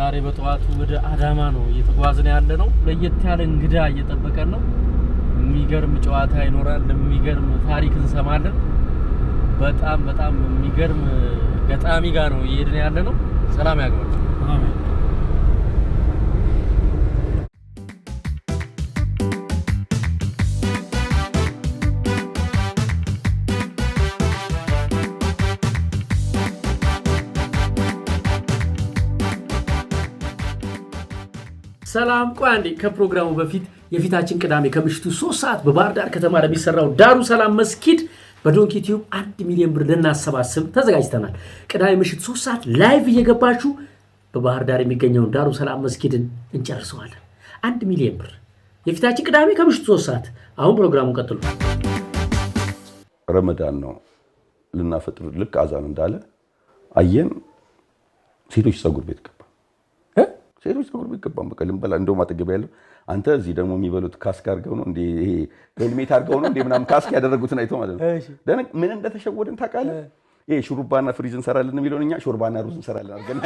ዛሬ በጠዋቱ ወደ አዳማ ነው እየተጓዝን ያለ ነው። ለየት ያለ እንግዳ እየጠበቀን ነው። የሚገርም ጨዋታ ይኖራል። የሚገርም ታሪክ እንሰማለን። በጣም የሚገርም ገጣሚ ጋር ነው እየሄድን ያለ ነው። ሰላም ያግባችሁ። አሜን። ሰላም ቆይ አንዴ ከፕሮግራሙ በፊት የፊታችን ቅዳሜ ከምሽቱ 3 ሰዓት በባህር ዳር ከተማ ለሚሰራው ዳሩ ሰላም መስጊድ በዶንኪ ቲዩብ 1 ሚሊዮን ብር ልናሰባስብ ተዘጋጅተናል። ቅዳሜ ምሽት 3 ሰዓት ላይቭ እየገባችሁ በባህር ዳር የሚገኘውን ዳሩ ሰላም መስጊድን እንጨርሰዋለን። 1 ሚሊዮን ብር የፊታችን ቅዳሜ ከምሽቱ 3 ሰዓት። አሁን ፕሮግራሙን ቀጥሉ። ረመዳን ነው ልናፈጥር ልክ አዛን እንዳለ አየን። ሴቶች ጸጉር ቤት ገባ ሴቶች ጸጉር ቤት ገባ በቃ ልንበላ እንደውም አጠገብ ያለው አንተ እዚህ ደግሞ የሚበሉት ካስክ አድርገው ነው እንዴ ይሄ ሄልሜት አድርገው ነው እንዴ ምናምን ካስክ ያደረጉትን አይቶ ማለት ነው። ደነቅ ምን እንደተሸወደን ታውቃለህ? ይሄ ሹሩባና ፍሪዝ እንሰራለን የሚለውን እኛ ሾርባና ሩዝ እንሰራለን አድርገን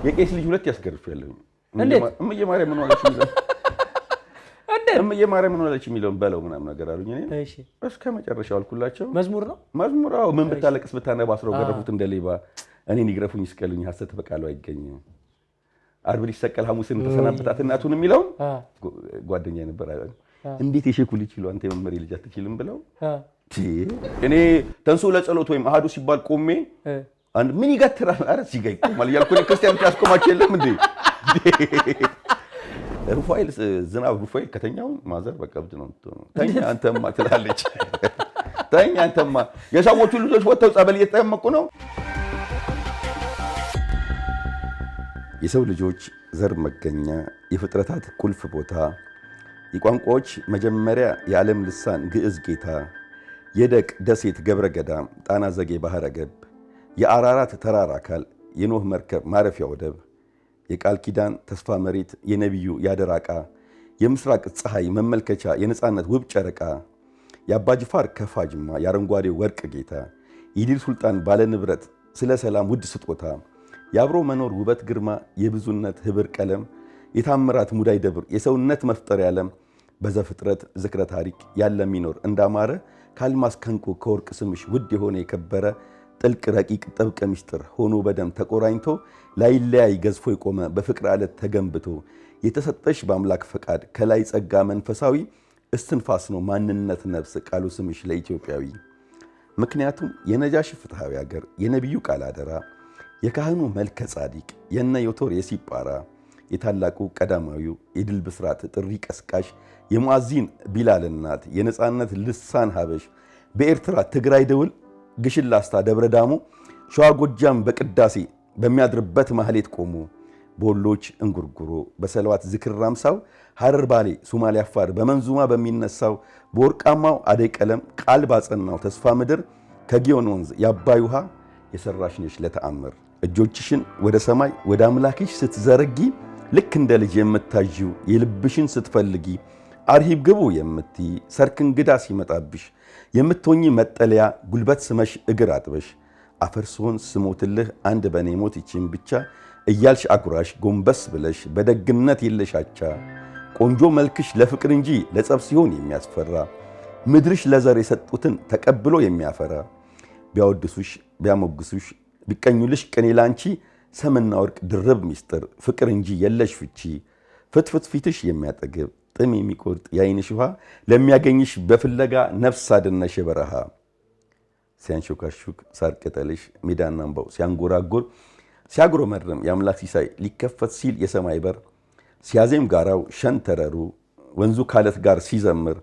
የቄስ ልጅ ሁለት ያስገርፍ ያለው እምዬ ማርያም ምን ዋለች የሚለው እምዬ ማርያም ምን ዋለች የሚለውን በለው ምናምን ነገር አሉኝ። እኔ እስከ መጨረሻው አልኩላቸው። መዝሙር ነው መዝሙራው ምን ብታለቅስ ብታነባ አስረው ገረፉት እንደሌባ እኔን ይግረፉኝ ይስቀሉኝ ሐሰት በቃሉ አይገኝም። አርብ ሊሰቀል ሐሙስን ተሰናበታት እናቱን የሚለውን ጓደኛዬ ነበር። እንዴት የሼኩ ልጅ ይሉ አንተ የመመሪ ልጅ አትችልም ብለው እኔ ተንሱ ለጸሎት ወይም አሃዱ ሲባል ቆሜ አንድ ምን ይገትራል አረ ሲጋይ ቆማል ያልኩ ክርስቲያን ያስቆማቸው የለም እንዴ ሩፋኤል ዝናብ ሩፋኤል ከተኛው ማዘር በቃ ብድ ነው ተኛ አንተማ ትላለች። ተኛ አንተማ የሰዎቹ ልጆች ወጥተው ጸበል እየተጠመቁ ነው። የሰው ልጆች ዘር መገኛ የፍጥረታት ቁልፍ ቦታ የቋንቋዎች መጀመሪያ የዓለም ልሳን ግዕዝ ጌታ የደቅ ደሴት ገብረ ገዳም ጣና ዘጌ ባህረ ገብ የአራራት ተራራ አካል የኖህ መርከብ ማረፊያ ወደብ የቃል ኪዳን ተስፋ መሬት የነቢዩ ያደራቃ የምስራቅ ፀሐይ መመልከቻ የነፃነት ውብ ጨረቃ የአባጅፋር ከፋጅማ የአረንጓዴ ወርቅ ጌታ የዲር ሱልጣን ባለ ንብረት ስለ ሰላም ውድ ስጦታ የአብሮ መኖር ውበት ግርማ የብዙነት ህብር ቀለም የታምራት ሙዳይ ደብር የሰውነት መፍጠር ያለም በዘፍጥረት ዝክረ ታሪክ ያለ ሚኖር እንዳማረ ካልማስ ከንቁ ከወርቅ ስምሽ ውድ የሆነ የከበረ ጥልቅ ረቂቅ ጥብቅ ምስጢር ሆኖ በደም ተቆራኝቶ ላይለያይ ገዝፎ የቆመ በፍቅር ዓለት ተገንብቶ የተሰጠሽ በአምላክ ፈቃድ ከላይ ጸጋ መንፈሳዊ እስትንፋስ ነው ማንነት ነፍስ ቃሉ ስምሽ ለኢትዮጵያዊ ምክንያቱም የነጃሽ ፍትሃዊ ሀገር የነቢዩ ቃል አደራ የካህኑ መልከ ጻዲቅ የነ ዮቶር የሲጳራ የታላቁ ቀዳማዊው የድል ብስራት ጥሪ ቀስቃሽ የሙአዚን ቢላል እናት የነፃነት ልሳን ሀበሽ በኤርትራ ትግራይ ደውል ግሽን ላስታ ደብረ ዳሞ ሸዋ ጎጃም በቅዳሴ በሚያድርበት ማህሌት ቆሞ በወሎች እንጉርጉሮ በሰለዋት ዝክር ራምሳው ሐረር ባሌ ሶማሌ አፋር በመንዙማ በሚነሳው በወርቃማው አደይ ቀለም ቃል ባጸናው ተስፋ ምድር ከጊዮን ወንዝ የአባይ ውሃ የሰራሽ ነሽ ለተአምር እጆችሽን ወደ ሰማይ ወደ አምላክሽ ስትዘረጊ ልክ እንደ ልጅ የምታዢው የልብሽን ስትፈልጊ አርሂብ ግቡ የምትይ ሰርክ እንግዳ ሲመጣብሽ የምትሆኚ መጠለያ ጉልበት ስመሽ እግር አጥበሽ አፈርሶን ስሞትልህ አንድ በኔ ሞት ይቺን ብቻ እያልሽ አጉራሽ ጎንበስ ብለሽ በደግነት የለሻቻ ቆንጆ መልክሽ ለፍቅር እንጂ ለጸብ ሲሆን የሚያስፈራ ምድርሽ ለዘር የሰጡትን ተቀብሎ የሚያፈራ ቢያወድሱሽ ቢያሞግሱሽ ቢቀኙልሽ ቅኔ ላንቺ ሰምና ወርቅ ድርብ ሚስጥር ፍቅር እንጂ የለሽ ፍቺ ፍትፍት ፊትሽ የሚያጠግብ ጥም የሚቆርጥ የዓይንሽ ውሃ ለሚያገኝሽ በፍለጋ ነፍስ አድነሽ በረሃ ሲያንሾካሹክ ሳር ቅጠልሽ ሜዳና አምባው ሲያንጎራጎር ሲያጉረመርም የአምላክ ሲሳይ ሊከፈት ሲል የሰማይ በር ሲያዜም ጋራው ሸንተረሩ ወንዙ ካለት ጋር ሲዘምር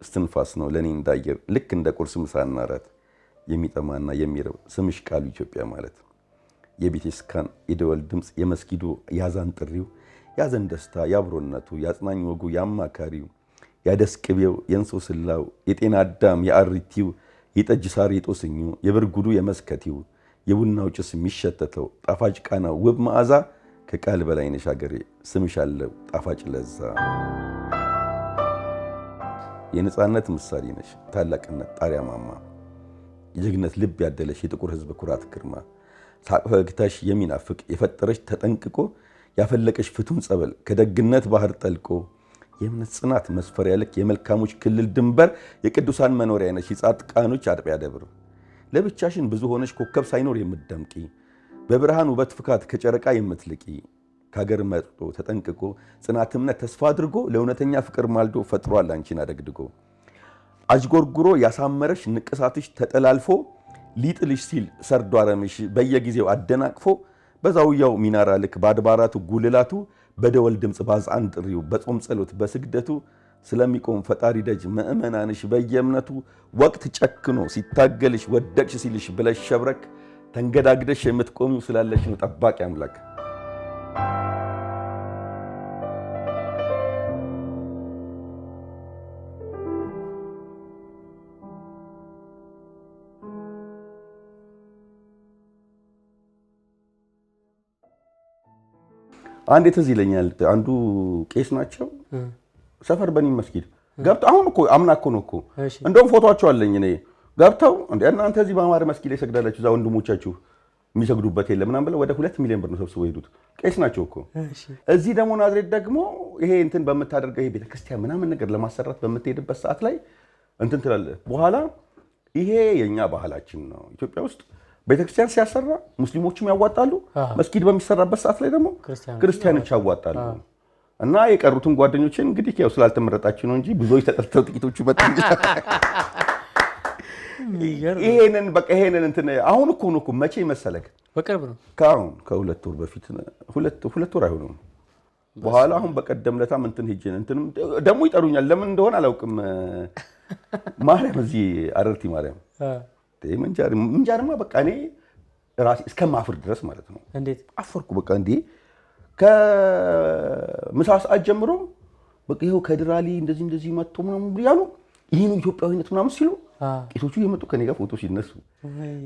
እስትንፋስ ነው ለኔ እንዳየር ልክ እንደ ቁርስ ምሳና እራት የሚጠማና የሚረብ ስምሽ ቃሉ ኢትዮጵያ ማለት የቤተክርስቲያን የደወል ድምጽ የመስጊዱ ያዛን ጥሪው ያዘን ደስታ ያብሮነቱ ያጽናኝ ወጉ ያማካሪው ያደስቅቤው የንሶስላው የጤና አዳም የአሪቲው የጠጅ ሳር የጦስኙ የብርጉዱ የመስከቲው የቡናው ጭስ የሚሸተተው ጣፋጭ ቃናው ውብ መዓዛ ከቃል በላይ ነሽ ሀገሬ ስምሽ አለው ጣፋጭ ለዛ የነፃነት ምሳሌ ነሽ ታላቅነት ጣሪያ ማማ የጀግነት ልብ ያደለሽ የጥቁር ህዝብ ኩራት ግርማ ሳቅ ፈገግታሽ የሚናፍቅ የፈጠረሽ ተጠንቅቆ ያፈለቀሽ ፍቱን ጸበል ከደግነት ባህር ጠልቆ የእምነት ጽናት መስፈሪያ ልክ የመልካሞች ክልል ድንበር የቅዱሳን መኖሪያ ነሽ የጻድቃኖች አጥቢያ ደብር ለብቻሽን ብዙ ሆነሽ ኮከብ ሳይኖር የምትደምቂ በብርሃን ውበት ፍካት ከጨረቃ የምትልቂ ከሀገር መጥቶ ተጠንቅቆ ጽናት እምነት ተስፋ አድርጎ ለእውነተኛ ፍቅር ማልዶ ፈጥሯል አንቺን አደግድጎ አጅጎርጉሮ ያሳመረሽ ንቅሳትሽ ተጠላልፎ ሊጥልሽ ሲል ሰርዶ አረምሽ በየጊዜው አደናቅፎ በዛውያው ሚናራ ልክ በአድባራቱ ጉልላቱ በደወል ድምፅ ባዛን ጥሪው በጾም ጸሎት በስግደቱ ስለሚቆም ፈጣሪ ደጅ ምእመናንሽ በየእምነቱ ወቅት ጨክኖ ሲታገልሽ ወደቅሽ ሲልሽ ብለሽ ሸብረክ ተንገዳግደሽ የምትቆሚው ስላለሽ ነው ጠባቂ አምላክ። አንዴ ትዝ ይለኛል አንዱ ቄስ ናቸው ሰፈር በኒ መስጊድ ገብተው አሁን እኮ አምና እኮ ነው እኮ እንደውም ፎቶአቸው አለኝ እኔ ገብተው እንደ እናንተ እዚህ በአማረ መስጊድ ላይ ሰግዳላችሁ እዛ ወንድሞቻችሁ የሚሰግዱበት የለም ምናምን ብለው ወደ 2 ሚሊዮን ብር ነው ሰብስበው ሄዱት። ቄስ ናቸው እኮ። እዚህ ደግሞ ናዝሬት ደግሞ ይሄ እንትን በምታደርገው ይሄ ቤተክርስቲያን ምናምን ነገር ለማሰራት በምትሄድበት ሰዓት ላይ እንትን ትላለህ። በኋላ ይሄ የኛ ባህላችን ነው ኢትዮጵያ ውስጥ ቤተክርስቲያን ሲያሰራ ሙስሊሞችም ያዋጣሉ፣ መስጊድ በሚሰራበት ሰዓት ላይ ደግሞ ክርስቲያኖች ያዋጣሉ። እና የቀሩትን ጓደኞችን እንግዲህ ያው ስላልተመረጣችሁ ነው እንጂ ብዙዎች ተጠርተው ጥቂቶቹ መጣ። ይሄንን በቃ ይሄንን እንትን አሁን እኮ ነው እኮ መቼ መሰለክ በቅርብ ነው ካሁን ከሁለት ወር በፊት ሁለት ወር አይሆንም። በኋላ አሁን በቀደም ለታም እንትን ሄጄ እንትንም ደግሞ ይጠሩኛል ለምን እንደሆነ አላውቅም። ማርያም እዚህ አረርቲ ማርያም ምንጃርማ በቃ እኔ ራሴ እስከማፍር ድረስ ማለት ነው። እንዴት አፈርኩ በቃ እንዴ ከምሳ ሰዓት ጀምሮ በቃ ይኸው ከድራሊ እንደዚህ መጥቶ ምናምን ያሉ ይሄን ኢትዮጵያዊነት ምናምን ሲሉ ቄሶቹ የመጡ ከኔ ጋር ፎቶ ሲነሱ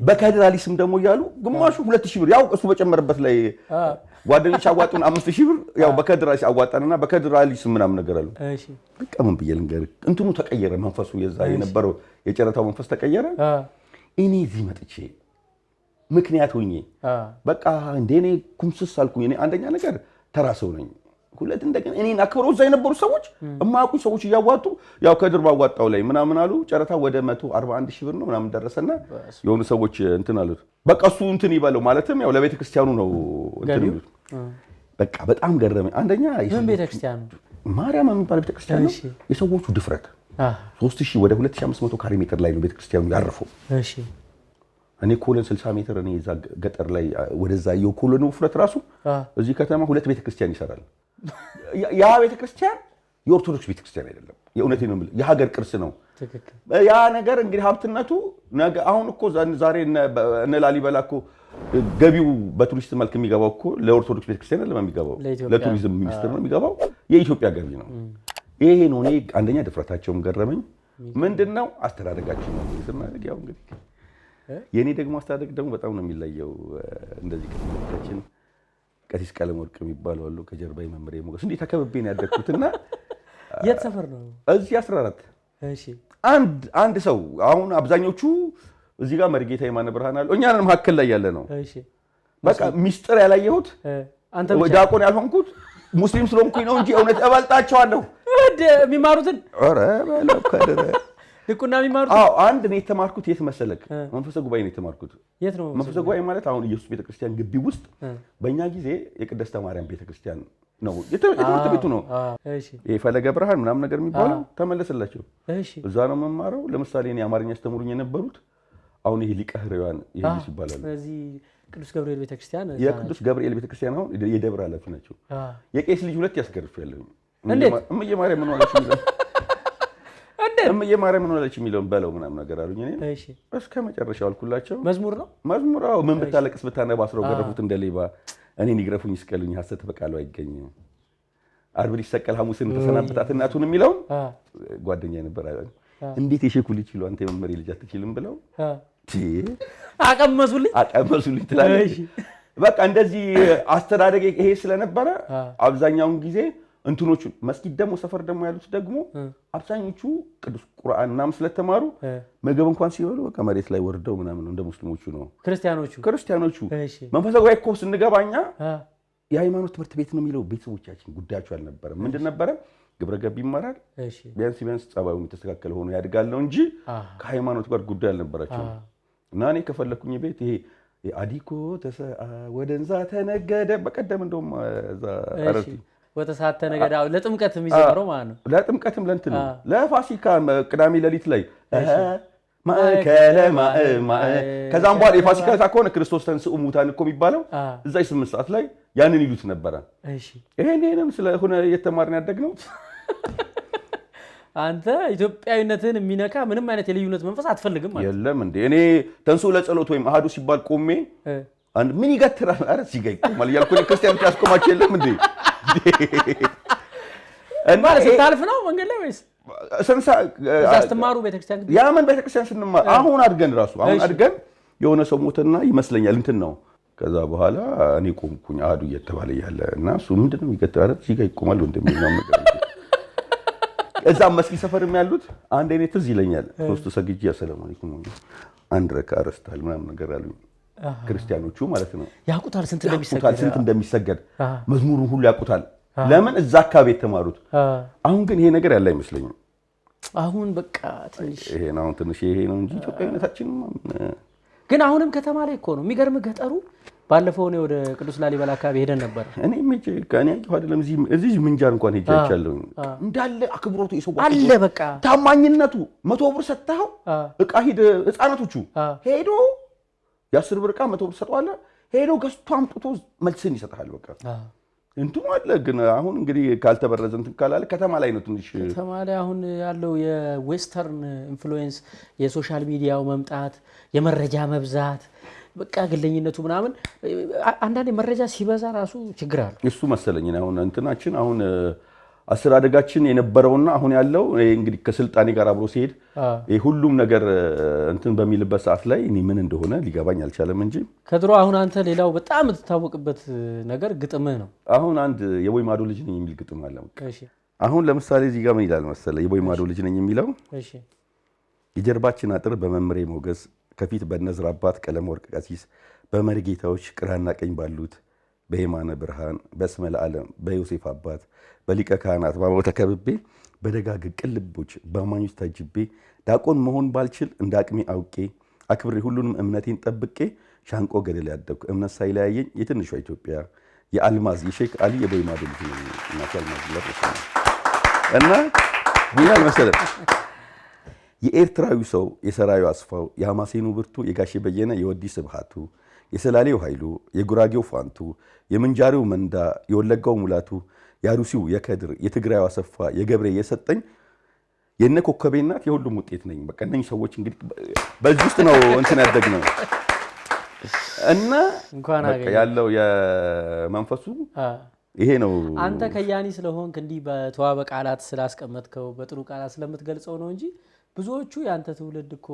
በከድራሊ ስም ደግሞ እያሉ ግማሹ 2000 ብር ያው እሱ በጨመረበት ላይ ጓደኞች አዋጡን 5000 ብር ያው በከድራሊ አዋጣንና በከድራሊ ስም ምናምን ነገር አሉ። እሺ በቃ ምን ብዬ ልንገርህ እንትኑ ተቀየረ መንፈሱ የዛ የነበረው የጨረታው መንፈስ ተቀየረ። እኔ እዚህ መጥቼ ምክንያት ሆኜ በቃ እንደኔ ኩምስስ አልኩኝ። እኔ አንደኛ ነገር ተራ ሰው ነኝ፣ ሁለት እንደገና እኔን አክብረው እዛ የነበሩ ሰዎች የማያውቁኝ ሰዎች እያዋጡ ያው ከድር ባዋጣው ላይ ምናምን አሉ። ጨረታ ወደ 141000 ብር ነው ምናምን ደረሰና የሆኑ ሰዎች እንትን አሉት። በቃ እሱ እንትን ይበለው ማለትም ያው ለቤተ ክርስቲያኑ ነው እንትን ይሉት። በቃ በጣም ገረመኝ። አንደኛ ምን ቤተ ክርስቲያኑ ማርያም የሚባል ቤተ ክርስቲያን ነው። የሰዎቹ ድፍረት 3000 ወደ 2500 ካሬ ሜትር ላይ ነው ቤተ ክርስቲያኑ ያረፈው። እሺ እኔ ኮሎን 60 ሜትር እኔ እዛ ገጠር ላይ ወደዛ የኮሎን ውፍረት ራሱ እዚህ ከተማ 2 ቤተ ክርስቲያን ይሰራል። ያ ቤተ ክርስቲያን የኦርቶዶክስ ቤተ ክርስቲያን አይደለም። የእውነቴን ነው የምልህ የሀገር ቅርስ ነው። ያ ነገር እንግዲህ ሀብትነቱ ነገ አሁን እኮ ዛሬ እነ ላሊበላ እኮ ገቢው በቱሪስት መልክ የሚገባው እኮ ለኦርቶዶክስ ቤተ ክርስቲያን አይደለም የሚገባው፣ ለቱሪዝም ሚኒስቴር ነው የሚገባው። የኢትዮጵያ ገቢ ነው። ይሄ ነው እኔ አንደኛ ድፍረታቸውም ገረመኝ። ምንድነው አስተዳደጋችን ነው ስናደግ ያው እንግዲህ የኔ ደግሞ አስተዳደግ ደግሞ በጣም ነው የሚለየው። እንደዚህ ከትምህርታችን ቀሲስ ቀለም ወርቅ የሚባሉ አሉ ከጀርባዬ መምሬ ሞገስ እንዴ ተከብቤ ነው ያደግኩትና የት ሰፈር ነው? እዚህ 14 እሺ አንድ ሰው አሁን አብዛኞቹ እዚህ ጋር መርጌታ የማነ ብርሃን አሉ። እኛን መካከል ላይ ያለ ነው። እሺ በቃ ሚስጥር ያላየሁት አንተ ዲያቆን ያልሆንኩት ሙስሊም ስለሆንኩኝ ነው እንጂ እውነት እበልጣቸዋለሁ። የሚማሩትን ኧረ በለው ከደረ ልቁና የሚማሩት አንድ ነው የተማርኩት። የት መሰለክ? መንፈሰ ጉባኤ ነው የተማርኩት። የት ነው መንፈሰ ጉባኤ ማለት? አሁን ኢየሱስ ቤተክርስቲያን ግቢ ውስጥ በእኛ ጊዜ የቅድስተ ማርያም ቤተክርስቲያን ነው የትምህርት ቤቱ ነው። እሺ ይሄ ፈለገ ብርሃን ምናምን ነገር የሚባለው ተመለሰላቸው። እሺ እዛ ነው መማረው። ለምሳሌ እኔ አማርኛ አስተምሩኝ የነበሩት አሁን ይሄ ሊቀ ሕሩያን ይሄስ ይባላል። ስለዚህ ቅዱስ ገብርኤል ቤተክርስቲያን የቅዱስ ገብርኤል ቤተክርስቲያን አሁን የደብረ ኃላፊ ናቸው። የቄስ ልጅ 2 ያስገርፋለሁ። እምዬ ማርያም ምን ሆነች ይላል እምዬ ማርያም ምን ሆነች የሚለውን በለው ምናምን ነገር አሉኝ። እኔ እሺ እስከ መጨረሻው አልኩላቸው። መዝሙር ነው መዝሙራው ምን ብታለቅስ ብታነባ አስረው ገረፉት እንደ ሌባ እኔን ይግረፉኝ ይስቀሉኝ ሐሰት በቃሉ አይገኝም ዓርብ ሊሰቀል ሐሙስን ተሰናበታት እናቱን የሚለውን ጓደኛዬ ነበር። እንዴት የሼኩ ልጅ ይሉ አንተ የመመሪ ልጅ አትችልም ብለው አቀመሱልኝ ትላለች። በቃ እንደዚህ አስተዳደግ ይሄ ስለነበረ አብዛኛውን ጊዜ እንትኖቹ መስጊድ ደግሞ ሰፈር ደግሞ ያሉት ደግሞ አብዛኞቹ ቅዱስ ቁርአንና ስለተማሩ ምግብ እንኳን ሲበሉ በቃ መሬት ላይ ወርደው ምናምን እንደ ሙስሊሞቹ ነው። ክርስቲያኖቹ መንፈሳዊ እኮ ስንገባኛ የሃይማኖት ትምህርት ቤት ነው የሚለው ቤተሰቦቻችን ጉዳያቸው አልነበረም። ምንድን ነበረ? ግብረ ገብ ይማራል፣ ቢያንስ ጸባዩ የተስተካከለ ሆኖ ያድጋል ነው እንጂ ከሃይማኖት ጋር ጉዳይ አልነበራቸው። እና እኔ ከፈለኩኝ ቤት ይሄ አዲኮ ወደንዛ ተነገደ በቀደም እንደውም እዛ አረርቲ ወተሳተ ነገዳ ለጥምቀት የሚዘምረው ማለት ነው። ለጥምቀትም ለእንትን ነው ለፋሲካ ቅዳሜ ሌሊት ላይ ማእከለ ከዛም በኋላ የፋሲካ ከሆነ ክርስቶስ ተንሥኡ እሙታን እኮ የሚባለው እዛ 8 ሰዓት ላይ ያንን ይሉት ነበረ። እሺ ይሄንን ስለሆነ የተማርን ያደግነው። አንተ ኢትዮጵያዊነትን የሚነካ ምንም አይነት የልዩነት መንፈስ አትፈልግም ማለት የለም እንዴ? እኔ ተንሥኡ ለጸሎት ወይም አሃዱ ሲባል ቆሜ አንድ ምን ይገትራል አረ ሲገኝ ማለት ያልኩ ክርስቲያን ያስቆማቸው የለም እንዴ? እና ስታልፍ ነው መንገድ ላይ ወይስ አስተማሩ ቤተክርስቲያን? ያመን ቤተክርስቲያን ስንማር አሁን አድገን የሆነ ሰው ሞተና ይመስለኛል እንትን ነው። ከዛ በኋላ እኔ ቆምኩኝ አሃዱ እየተባለ ያለ እና እሱ ምንድነው ይገትራል ሲገኝ ይቆማል እንደሚለው ነገር እዛም መስጊድ ሰፈርም ያሉት አንድ አይነት ትዝ ይለኛል። ሶስት ሰግጄ ሰላም አለይኩም አንድ ረካ አረስታል ምናምን ነገር አሉኝ። ክርስቲያኖቹ ማለት ነው ያውቁታል ስንት እንደሚሰገድ መዝሙሩን ሁሉ ያውቁታል። ለምን እዛ አካባቢ የተማሩት። አሁን ግን ይሄ ነገር ያለ አይመስለኝም። አሁን በቃ ትንሽ ይሄ ነው እንጂ ኢትዮጵያዊነታችን ግን አሁንም ከተማ ላይ እኮ ነው የሚገርም ገጠሩ። ባለፈው ነው ወደ ቅዱስ ላሊበላ አካባቢ ሄደን ነበር። እኔ አይደለም እዚህ ምንጃር እንኳን ሄጄ አይቻለሁ። እንዳለ አክብሮቱ የሰው አለ በቃ ታማኝነቱ 100 ብር ሰጥተው እቃ ሂድ ህፃናቶቹ ሄዶ የ10 ብር እቃ 100 ብር ሰጠዋለህ ሄዶ ገዝቶ አምጥቶ መልስን ይሰጣል። በቃ እንትን አለ። ግን አሁን እንግዲህ ካልተበረዘ እንትን ካላለ ከተማ ላይ ነው ትንሽ ከተማ ላይ አሁን ያለው የዌስተርን ኢንፍሉዌንስ የሶሻል ሚዲያው መምጣት የመረጃ መብዛት በቃ ግለኝነቱ ምናምን አንዳንዴ መረጃ ሲበዛ ራሱ ችግር አለ። እሱ መሰለኝ አሁን እንትናችን አሁን አስተዳደጋችን የነበረውና አሁን ያለው እንግዲህ ከስልጣኔ ጋር አብሮ ሲሄድ ሁሉም ነገር እንትን በሚልበት ሰዓት ላይ እኔ ምን እንደሆነ ሊገባኝ አልቻለም እንጂ ከድሮ አሁን አንተ ሌላው በጣም የምትታወቅበት ነገር ግጥምህ ነው። አሁን አንድ የቦይ ማዶ ልጅ ነኝ የሚል ግጥም አለ። አሁን ለምሳሌ እዚህ ጋር ምን ይላል መሰለ? የቦይ ማዶ ልጅ ነኝ የሚለው የጀርባችን አጥር በመምሬ ሞገስ ከፊት በነዝር አባት ቀለም ወርቅ ቀሲስ በመርጌታዎች ግራና ቀኝ ባሉት በየማነ ብርሃን በስመ ለዓለም በዮሴፍ አባት በሊቀ ካህናት ባባው ተከብቤ በደጋግ ቅልቦች በአማኞች ታጅቤ ዳቆን መሆን ባልችል እንደ አቅሜ አውቄ አክብሬ ሁሉንም እምነቴን ጠብቄ ሻንቆ ገደል ያደግኩ እምነት ሳይለያየኝ የትንሿ ኢትዮጵያ የአልማዝ የሼክ አሊ የቦይ ማዶ ልጅ ነኝ። እናቱ አልማዝ እና ምን መሰለህ የኤርትራዊ ሰው የሰራዩ አስፋው የሐማሴኑ ብርቱ የጋሼ በየነ የወዲ ስብሃቱ የሰላሌው ኃይሉ የጉራጌው ፋንቱ የምንጃሬው መንዳ የወለጋው ሙላቱ የአሩሲው የከድር የትግራዩ አሰፋ የገብሬ የሰጠኝ የነ ኮከቤ እናት የሁሉም ውጤት ነኝ። በቃ እነኚህ ሰዎች እንግዲህ በዚህ ውስጥ ነው እንትን ያደግነው እና በቃ ያለው የመንፈሱ ይሄ ነው። አንተ ከያኒ ስለሆንክ እንዲህ በተዋበ ቃላት ስላስቀመጥከው በጥሩ ቃላት ስለምትገልጸው ነው እንጂ ብዙዎቹ ያንተ ትውልድ እኮ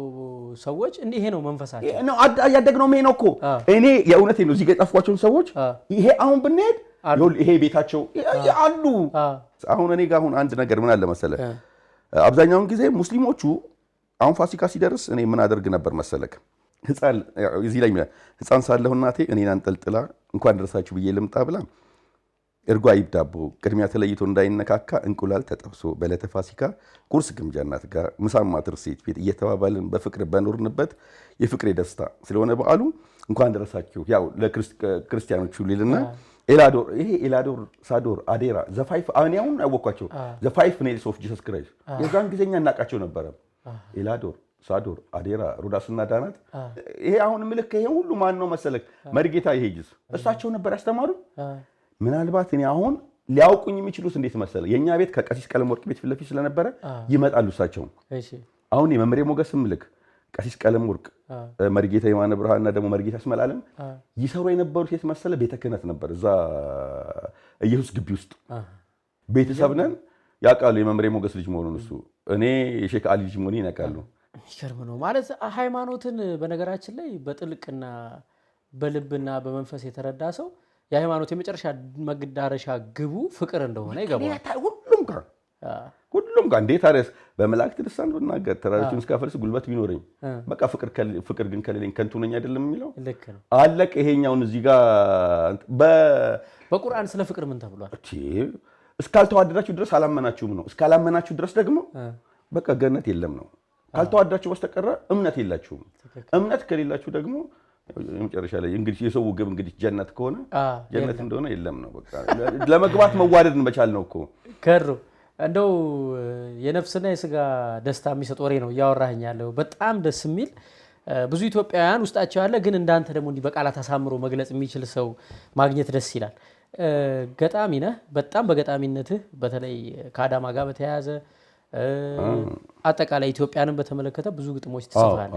ሰዎች ይሄ ነው መንፈሳቸው ነው ያደግነው። ምን ነው እኮ እኔ የእውነቴ ነው። እዚህ ጋር የጠፏቸውን ሰዎች ይሄ አሁን ብንሄድ ይሄ ቤታቸው አሉ። አሁን እኔ ጋር አሁን አንድ ነገር ምን አለ መሰለ፣ አብዛኛውን ጊዜ ሙስሊሞቹ አሁን ፋሲካ ሲደርስ እኔ ምን አደርግ ነበር መሰለክ? ህፃን እዚህ ላይ ህፃን ሳለሁ እናቴ እኔን አንጠልጥላ እንኳን ደረሳችሁ ብዬ ልምጣ ብላ እርጓ አይብ ዳቦ ቅድሚያ ተለይቶ እንዳይነካካ እንቁላል ተጠብሶ በዕለተ ፋሲካ ቁርስ ግምጃ እናት ጋር ምሳማ ትርሴት ቤት እየተባባልን በፍቅር በኖርንበት የፍቅሬ ደስታ ስለሆነ በዓሉ እንኳን ደረሳችሁ ያው ለክርስቲያኖቹ ሊልና ኤላዶር ይሄ ኤላዶር ሳዶር አዴራ ዘፋይፍ አሁን ያወኳቸው ዘፋይፍ ኔልስ ኦፍ ጂሰስ ክራይስት የዛን ጊዜኛ እናቃቸው ነበረ። ኤላዶር ሳዶር አዴራ ሮዳስና ዳናት ይሄ አሁን ምልክ ይሄ ሁሉ ማን ነው መሰለክ? መርጌታ ይሄጅስ እሳቸው ነበር ያስተማሩ። ምናልባት እኔ አሁን ሊያውቁኝ የሚችሉት እንዴት መሰለ? የኛ ቤት ከቀሲስ ቀለም ወርቅ ቤት ፊት ለፊት ስለነበረ ይመጣሉ እሳቸው። አሁን የመምሬ ሞገስ ምልክ ቀሲስ ቀለም ወርቅ መርጌታ የማነ ብርሃንና ደግሞ መርጌታ አስመላለም ይሰሩ የነበሩት የት መሰለ? ቤተ ክህነት ነበር እዛ ኢየሱስ ግቢ ውስጥ። ቤተሰብ ነን ያውቃሉ የመምሬ ሞገስ ልጅ መሆኑን እሱ እኔ የሼክ አሊ ልጅ መሆኔን ያውቃሉ። ይገርም ነው ማለት ሃይማኖትን በነገራችን ላይ በጥልቅና በልብና በመንፈስ የተረዳ ሰው የሃይማኖት የመጨረሻ መዳረሻ ግቡ ፍቅር እንደሆነ ይገባል ሁሉም ጋር እንዴት አረስ በመላእክት ልሳን ብናገር ተራሮችን እስካፈልስ ጉልበት ቢኖረኝ በቃ ፍቅር ግን ከሌለኝ ከንቱ ነኝ አይደለም የሚለው ልክ ነው አለቀ ይሄኛውን እዚህ ጋር በቁርአን ስለ ፍቅር ምን ተብሏል እስካልተዋደዳችሁ ድረስ አላመናችሁም ነው እስካላመናችሁ ድረስ ደግሞ በቃ ገነት የለም ነው ካልተዋደዳችሁ በስተቀር እምነት የላችሁም እምነት ከሌላችሁ ደግሞ የመጨረሻ ላይ እንግዲህ የሰው ግብ እንግዲህ ጀነት ከሆነ ጀነት እንደሆነ የለም ነው በቃ ለመግባት መዋደድን መቻል ነው እኮ ከሩ እንደው የነፍስና የስጋ ደስታ የሚሰጥ ወሬ ነው እያወራኸኝ ያለው በጣም ደስ የሚል ብዙ ኢትዮጵያውያን ውስጣቸው ያለ ግን እንዳንተ ደግሞ እንዲህ በቃላት አሳምሮ መግለጽ የሚችል ሰው ማግኘት ደስ ይላል ገጣሚ ነህ በጣም በገጣሚነትህ በተለይ ከአዳማ ጋር በተያያዘ አጠቃላይ ኢትዮጵያንም በተመለከተ ብዙ ግጥሞች ትጽፋለህ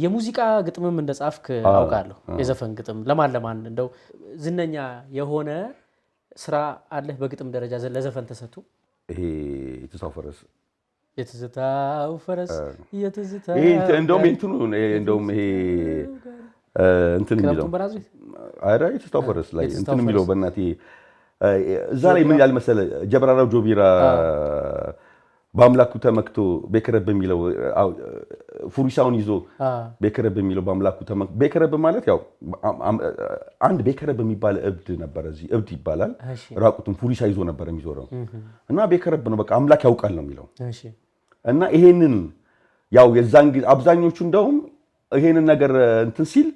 የሙዚቃ ግጥምም እንደጻፍክ አውቃለሁ የዘፈን ግጥም ለማን እንደው ዝነኛ የሆነ ስራ አለህ በግጥም ደረጃ ለዘፈን ተሰጥቶ ይሄ የተሳው ፈረስ ይሄ እንደውም እንትኑ እንደውም ይሄ እንትን የሚለው አይራ የተሳው ፈረስ ላይ እንትን የሚለው በእናቴ እዛ ላይ ምን ያህል መሰለ ጀብራራው ጆቢራ በአምላኩ ተመክቶ ቤከረብ በሚለው ፉሪሳውን ይዞ ቤከረብ በሚለው በአምላኩ ተመክቶ ቤከረብ ማለት ያው አንድ ቤከረብ የሚባል እብድ ነበር እዚህ እብድ ይባላል ራቁቱን ፉሪሳ ይዞ ነበር የሚዞረው እና ቤከረብ ነው በቃ አምላክ ያውቃል ነው የሚለው እና ይሄንን ያው የዛን ጊዜ አብዛኞቹ እንደውም ይሄንን ነገር እንትን ሲል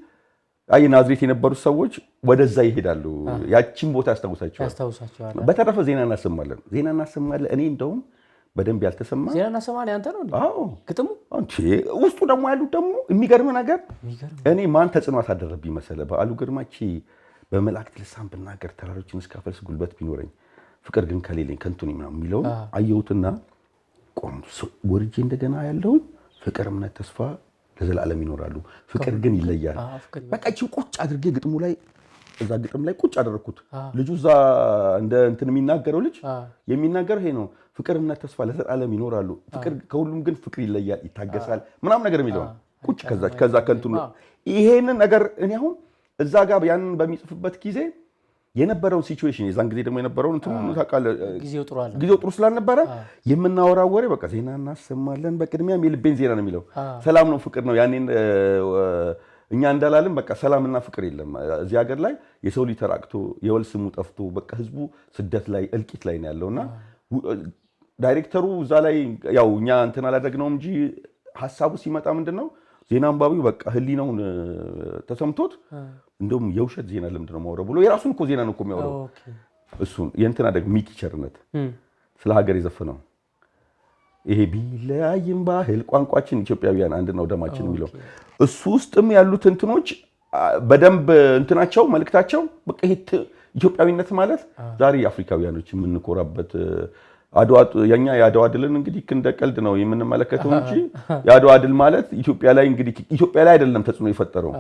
አይ ናዝሬት የነበሩ ሰዎች ወደዛ ይሄዳሉ ያቺን ቦታ ያስታውሳቸዋል በተረፈ ዜና እናሰማለን እኔ እንደውም በደንብ ያልተሰማ ዜና እናሰማለን አንተ ነው እንዴ አዎ ግጥሙ አንቺ ውስጡ ደግሞ ያሉት ደግሞ የሚገርም ነገር እኔ ማን ተጽዕኖ አሳደረብኝ መሰለ በዓሉ ግርማቺ በመላእክት ልሳን ብናገር ተራሮችን እስካፈልስ ጉልበት ቢኖረኝ ፍቅር ግን ከሌለኝ ከንቱ ነኝ ምናምን የሚለው አየሁትና ቆም ወርጄ እንደገና ያለው ፍቅር እምነት ተስፋ ለዘላለም ይኖራሉ ፍቅር ግን ይለያል በቃ እቺ ቁጭ አድርጌ ግጥሙ ላይ እዛ ግጥም ላይ ቁጭ አደረኩት ልጁ እዛ እንደ እንትን የሚናገረው ልጅ የሚናገረው ይሄ ነው ፍቅር እምነት ተስፋ ለዘላለም ይኖራሉ ፍቅር ከሁሉም ግን ፍቅር ይለያል ይታገሳል ምናምን ነገር የሚለው ቁጭ ከዛ ከንቱ ይሄንን ነገር እኔ አሁን እዛ ጋር ያንን በሚጽፍበት ጊዜ የነበረውን ሲቹዌሽን የዛን ጊዜ ደግሞ የነበረውን እንትን ታውቃለህ ጊዜው ጥሩ ስላልነበረ የምናወራው ወሬ በቃ ዜና እናሰማለን በቅድሚያም የልቤን ዜና ነው የሚለው ሰላም ነው ፍቅር ነው ያኔን እኛ እንዳላልን በቃ ሰላምና ፍቅር የለም እዚህ ሀገር ላይ የሰው ልጅ ተራቅቶ የወል ስሙ ጠፍቶ በቃ ህዝቡ ስደት ላይ እልቂት ላይ ነው ያለውና ዳይሬክተሩ እዛ ላይ ያው እኛ እንትን አላደረግነውም እንጂ ሐሳቡ ሲመጣ ምንድነው ዜና አንባቢው በቃ ህሊናውን ተሰምቶት እንደውም የውሸት ዜና ለምንድን ነው ማውራው ብሎ የራሱን እኮ ዜና ነው እኮ የሚያወራው እሱን የእንትና ደግሞ ሚኪ ቸርነት ስለ ሀገር የዘፈነው ይሄ ቢለያይም ባህል ቋንቋችን ኢትዮጵያውያን አንድ ነው ደማችን የሚለው እሱ ውስጥም ያሉት እንትኖች በደንብ እንትናቸው መልክታቸው በቃ ይሄ ኢትዮጵያዊነት ማለት ዛሬ አፍሪካውያኖች የምንኮራበት አድዋ የኛ የአድዋ ድልን እንግዲህ እንደ ቀልድ ነው የምንመለከተው እንጂ የአድዋ ድል ማለት ኢትዮጵያ ላይ እንግዲህ ኢትዮጵያ ላይ አይደለም ተጽዕኖ የፈጠረው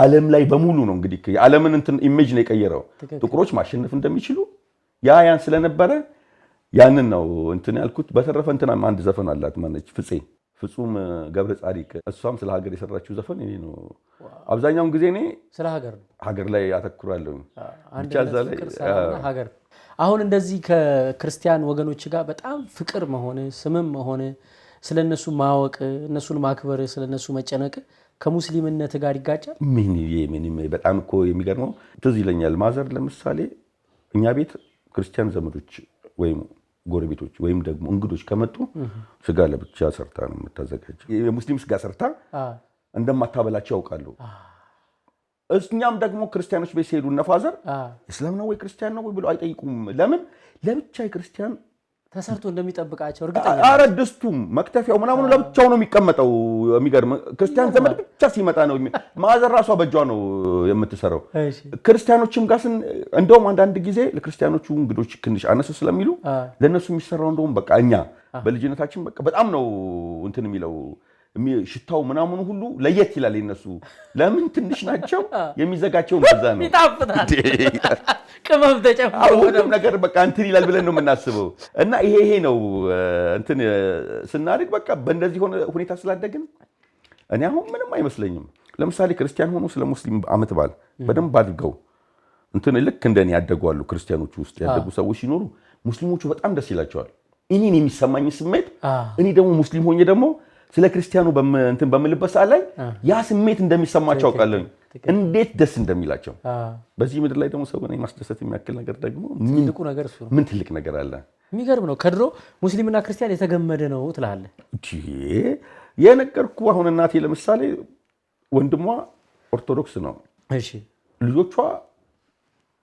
ዓለም ላይ በሙሉ ነው እንግዲህ የዓለምን እንትን ኢሜጅ ነው የቀየረው ጥቁሮች ማሸነፍ እንደሚችሉ ያን ስለነበረ ያንን ነው እንትን ያልኩት በተረፈ እንትና አንድ ዘፈን አላት ማነች ፍጹም ገብረ ጻዲቅ እሷም ስለ ሀገር የሰራችው ዘፈን ይሄ ነው አብዛኛውን ጊዜ እኔ ስለ ሀገር ላይ አተኩራለሁ ብቻ እዛ ላይ ሀገር አሁን እንደዚህ ከክርስቲያን ወገኖች ጋር በጣም ፍቅር መሆን ስምም መሆን ስለነሱ ማወቅ እነሱን ማክበር ስለነሱ መጨነቅ ከሙስሊምነት ጋር ይጋጫል ምን በጣም እኮ የሚገርመው ትዝ ይለኛል ማዘር ለምሳሌ እኛ ቤት ክርስቲያን ዘመዶች ወይም ጎረቤቶች ወይም ደግሞ እንግዶች ከመጡ ስጋ ለብቻ ሰርታ ነው የምታዘጋጀው የሙስሊም ስጋ ሰርታ እንደማታበላቸው ያውቃሉ እኛም ደግሞ ክርስቲያኖች ቤት ሲሄዱ ነፋዘር እስላም ነው ወይ ክርስቲያን ነው ወይ ብለው አይጠይቁም ለምን ለብቻ የክርስቲያን ተሰርቶ እንደሚጠብቃቸው እርግጠኛ አረ ድስቱም መክተፊያው ምናምን ለብቻው ነው የሚቀመጠው የሚገርም ክርስቲያን ዘመድ ብቻ ሲመጣ ነው ማዘር ራሷ በእጇ ነው የምትሰራው ክርስቲያኖችም ጋር እንደውም አንዳንድ ጊዜ ለክርስቲያኖቹ እንግዶች ትንሽ አነስ ስለሚሉ ለነሱ የሚሰራው እንደውም በቃ እኛ በልጅነታችን በቃ በጣም ነው እንትን የሚለው ሽታው ምናምን ሁሉ ለየት ይላል የነሱ ለምን ትንሽ ናቸው የሚዘጋቸው እንደዛ ነው ይጣፍጣል ቅመም ተጨምሮ ሁሉም ነገር በቃ እንትን ይላል ብለን ነው የምናስበው እና ይሄ ነው እንትን ስናድግ በቃ በእንደዚህ ሁኔታ ስላደግን እኔ አሁን ምንም አይመስለኝም ለምሳሌ ክርስቲያን ሆኖ ስለ ሙስሊም አመት በዓል በደንብ አድርገው እንትን ልክ እንደኔ ያደጉ አሉ ክርስቲያኖቹ ውስጥ ያደጉ ሰዎች ሲኖሩ ሙስሊሞቹ በጣም ደስ ይላቸዋል። እኔን የሚሰማኝ ስሜት እኔ ደግሞ ሙስሊም ሆኜ ደግሞ ስለ ክርስቲያኑ እንትን በምልበት ሰዓት ላይ ያ ስሜት እንደሚሰማቸው አውቃለሁ። እንዴት ደስ እንደሚላቸው በዚህ ምድር ላይ ደግሞ ሰውን ማስደሰት የሚያክል ነገር ደግሞ ትልቁ ነገር እሱ ነው። ምን ትልቅ ነገር አለ? የሚገርም ነው። ከድሮ ሙስሊምና ክርስቲያን የተገመደ ነው ትላለህ። የነገርኩህ አሁን እናቴ ለምሳሌ ወንድሟ ኦርቶዶክስ ነው። እሺ ልጆቿ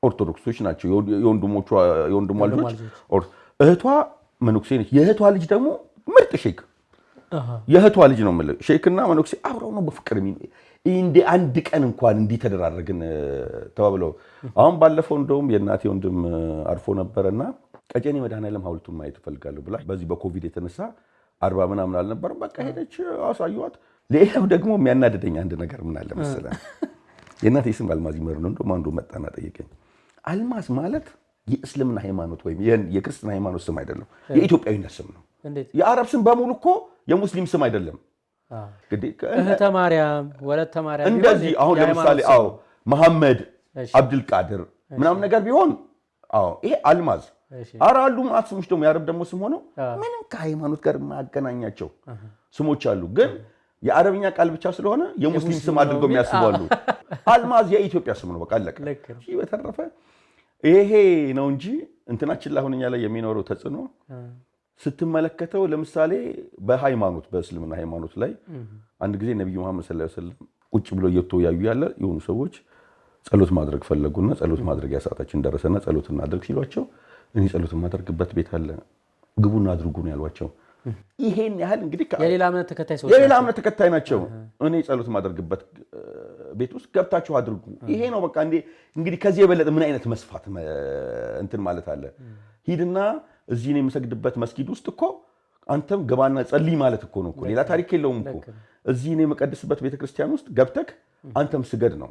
ኦርቶዶክሶች ናቸው። የወንድሟ ልጆች እህቷ መነኩሴ ነች። የእህቷ ልጅ ደግሞ ምርጥ ሼክ የእህቷ ልጅ ነው የምልህ። ሼክና መነኩሴ አብረው ነው በፍቅር እንደ አንድ ቀን እንኳን እንዲህ ተደራረግን ተባብለው። አሁን ባለፈው እንደውም የእናቴ ወንድም አርፎ ነበረና ቀጨኔ መድኃኔዓለም ሐውልቱን ማየት እፈልጋለሁ ብላ በዚህ በኮቪድ የተነሳ 40 ምናምን አልነበረም። በቃ ሄደች አሳዩዋት። ሌላው ደግሞ የሚያናድደኝ አንድ ነገር ምን አለ መሰለህ፣ የእናቴ ስም አልማዝ ይመር ነው። እንደውም አንዱ መጣና ጠየቀኝ። አልማዝ ማለት የእስልምና ሃይማኖት ወይም የክርስትና ሃይማኖት ስም አይደለም፣ የኢትዮጵያዊነት ስም ነው። የአረብ ስም በሙሉ እኮ የሙስሊም ስም አይደለም። እህተ ማርያም፣ ወለተ ማርያም እንደዚህ አሁን ለምሳሌ መሐመድ፣ አብዱልቃድር ምናምን ነገር ቢሆን ይሄ አልማዝ ኧረ አሉ ማለት ስሞች ደግሞ የአረብ ደግሞ ስም ሆነው ምንም ከሃይማኖት ጋር የማያገናኛቸው ስሞች አሉ። ግን የአረብኛ ቃል ብቻ ስለሆነ የሙስሊም ስም አድርገው የሚያስባሉ። አልማዝ የኢትዮጵያ ስም ነው። በቃ አለቀ። በተረፈ ይሄ ነው እንጂ እንትናችን ላይ አሁን እኛ ላይ የሚኖረው ተጽዕኖ ስትመለከተው ለምሳሌ በሃይማኖት በእስልምና ሃይማኖት ላይ አንድ ጊዜ ነብዩ መሐመድ ሰለላሁ ዐለይሂ ወሰለም ቁጭ ብለው እየተወያዩ ያለ የሆኑ ሰዎች ጸሎት ማድረግ ፈለጉና ጸሎት ማድረጊያ ሰዓታችን ደረሰና ጸሎት እናድርግ ሲሏቸው እኔ ጸሎት ማድረግበት ቤት አለ ግቡና አድርጉ ነው ያሏቸው። ይሄን ያህል እንግዲህ የሌላ እምነት ተከታይ ሰዎች የሌላ እምነት ተከታይ ናቸው። እኔ ጸሎት ማድረግበት ቤት ውስጥ ገብታችሁ አድርጉ። ይሄ ነው በቃ እንግዲህ ከዚህ የበለጠ ምን አይነት መስፋት እንትን ማለት አለ? ሂድና እዚህ ነው የምሰግድበት መስጊድ ውስጥ እኮ አንተም ገባና ጸልይ ማለት እኮ ነው እኮ ሌላ ታሪክ የለውም እኮ። እዚህ ነው የምቀድስበት ቤተክርስቲያን ውስጥ ገብተክ አንተም ስገድ ነው።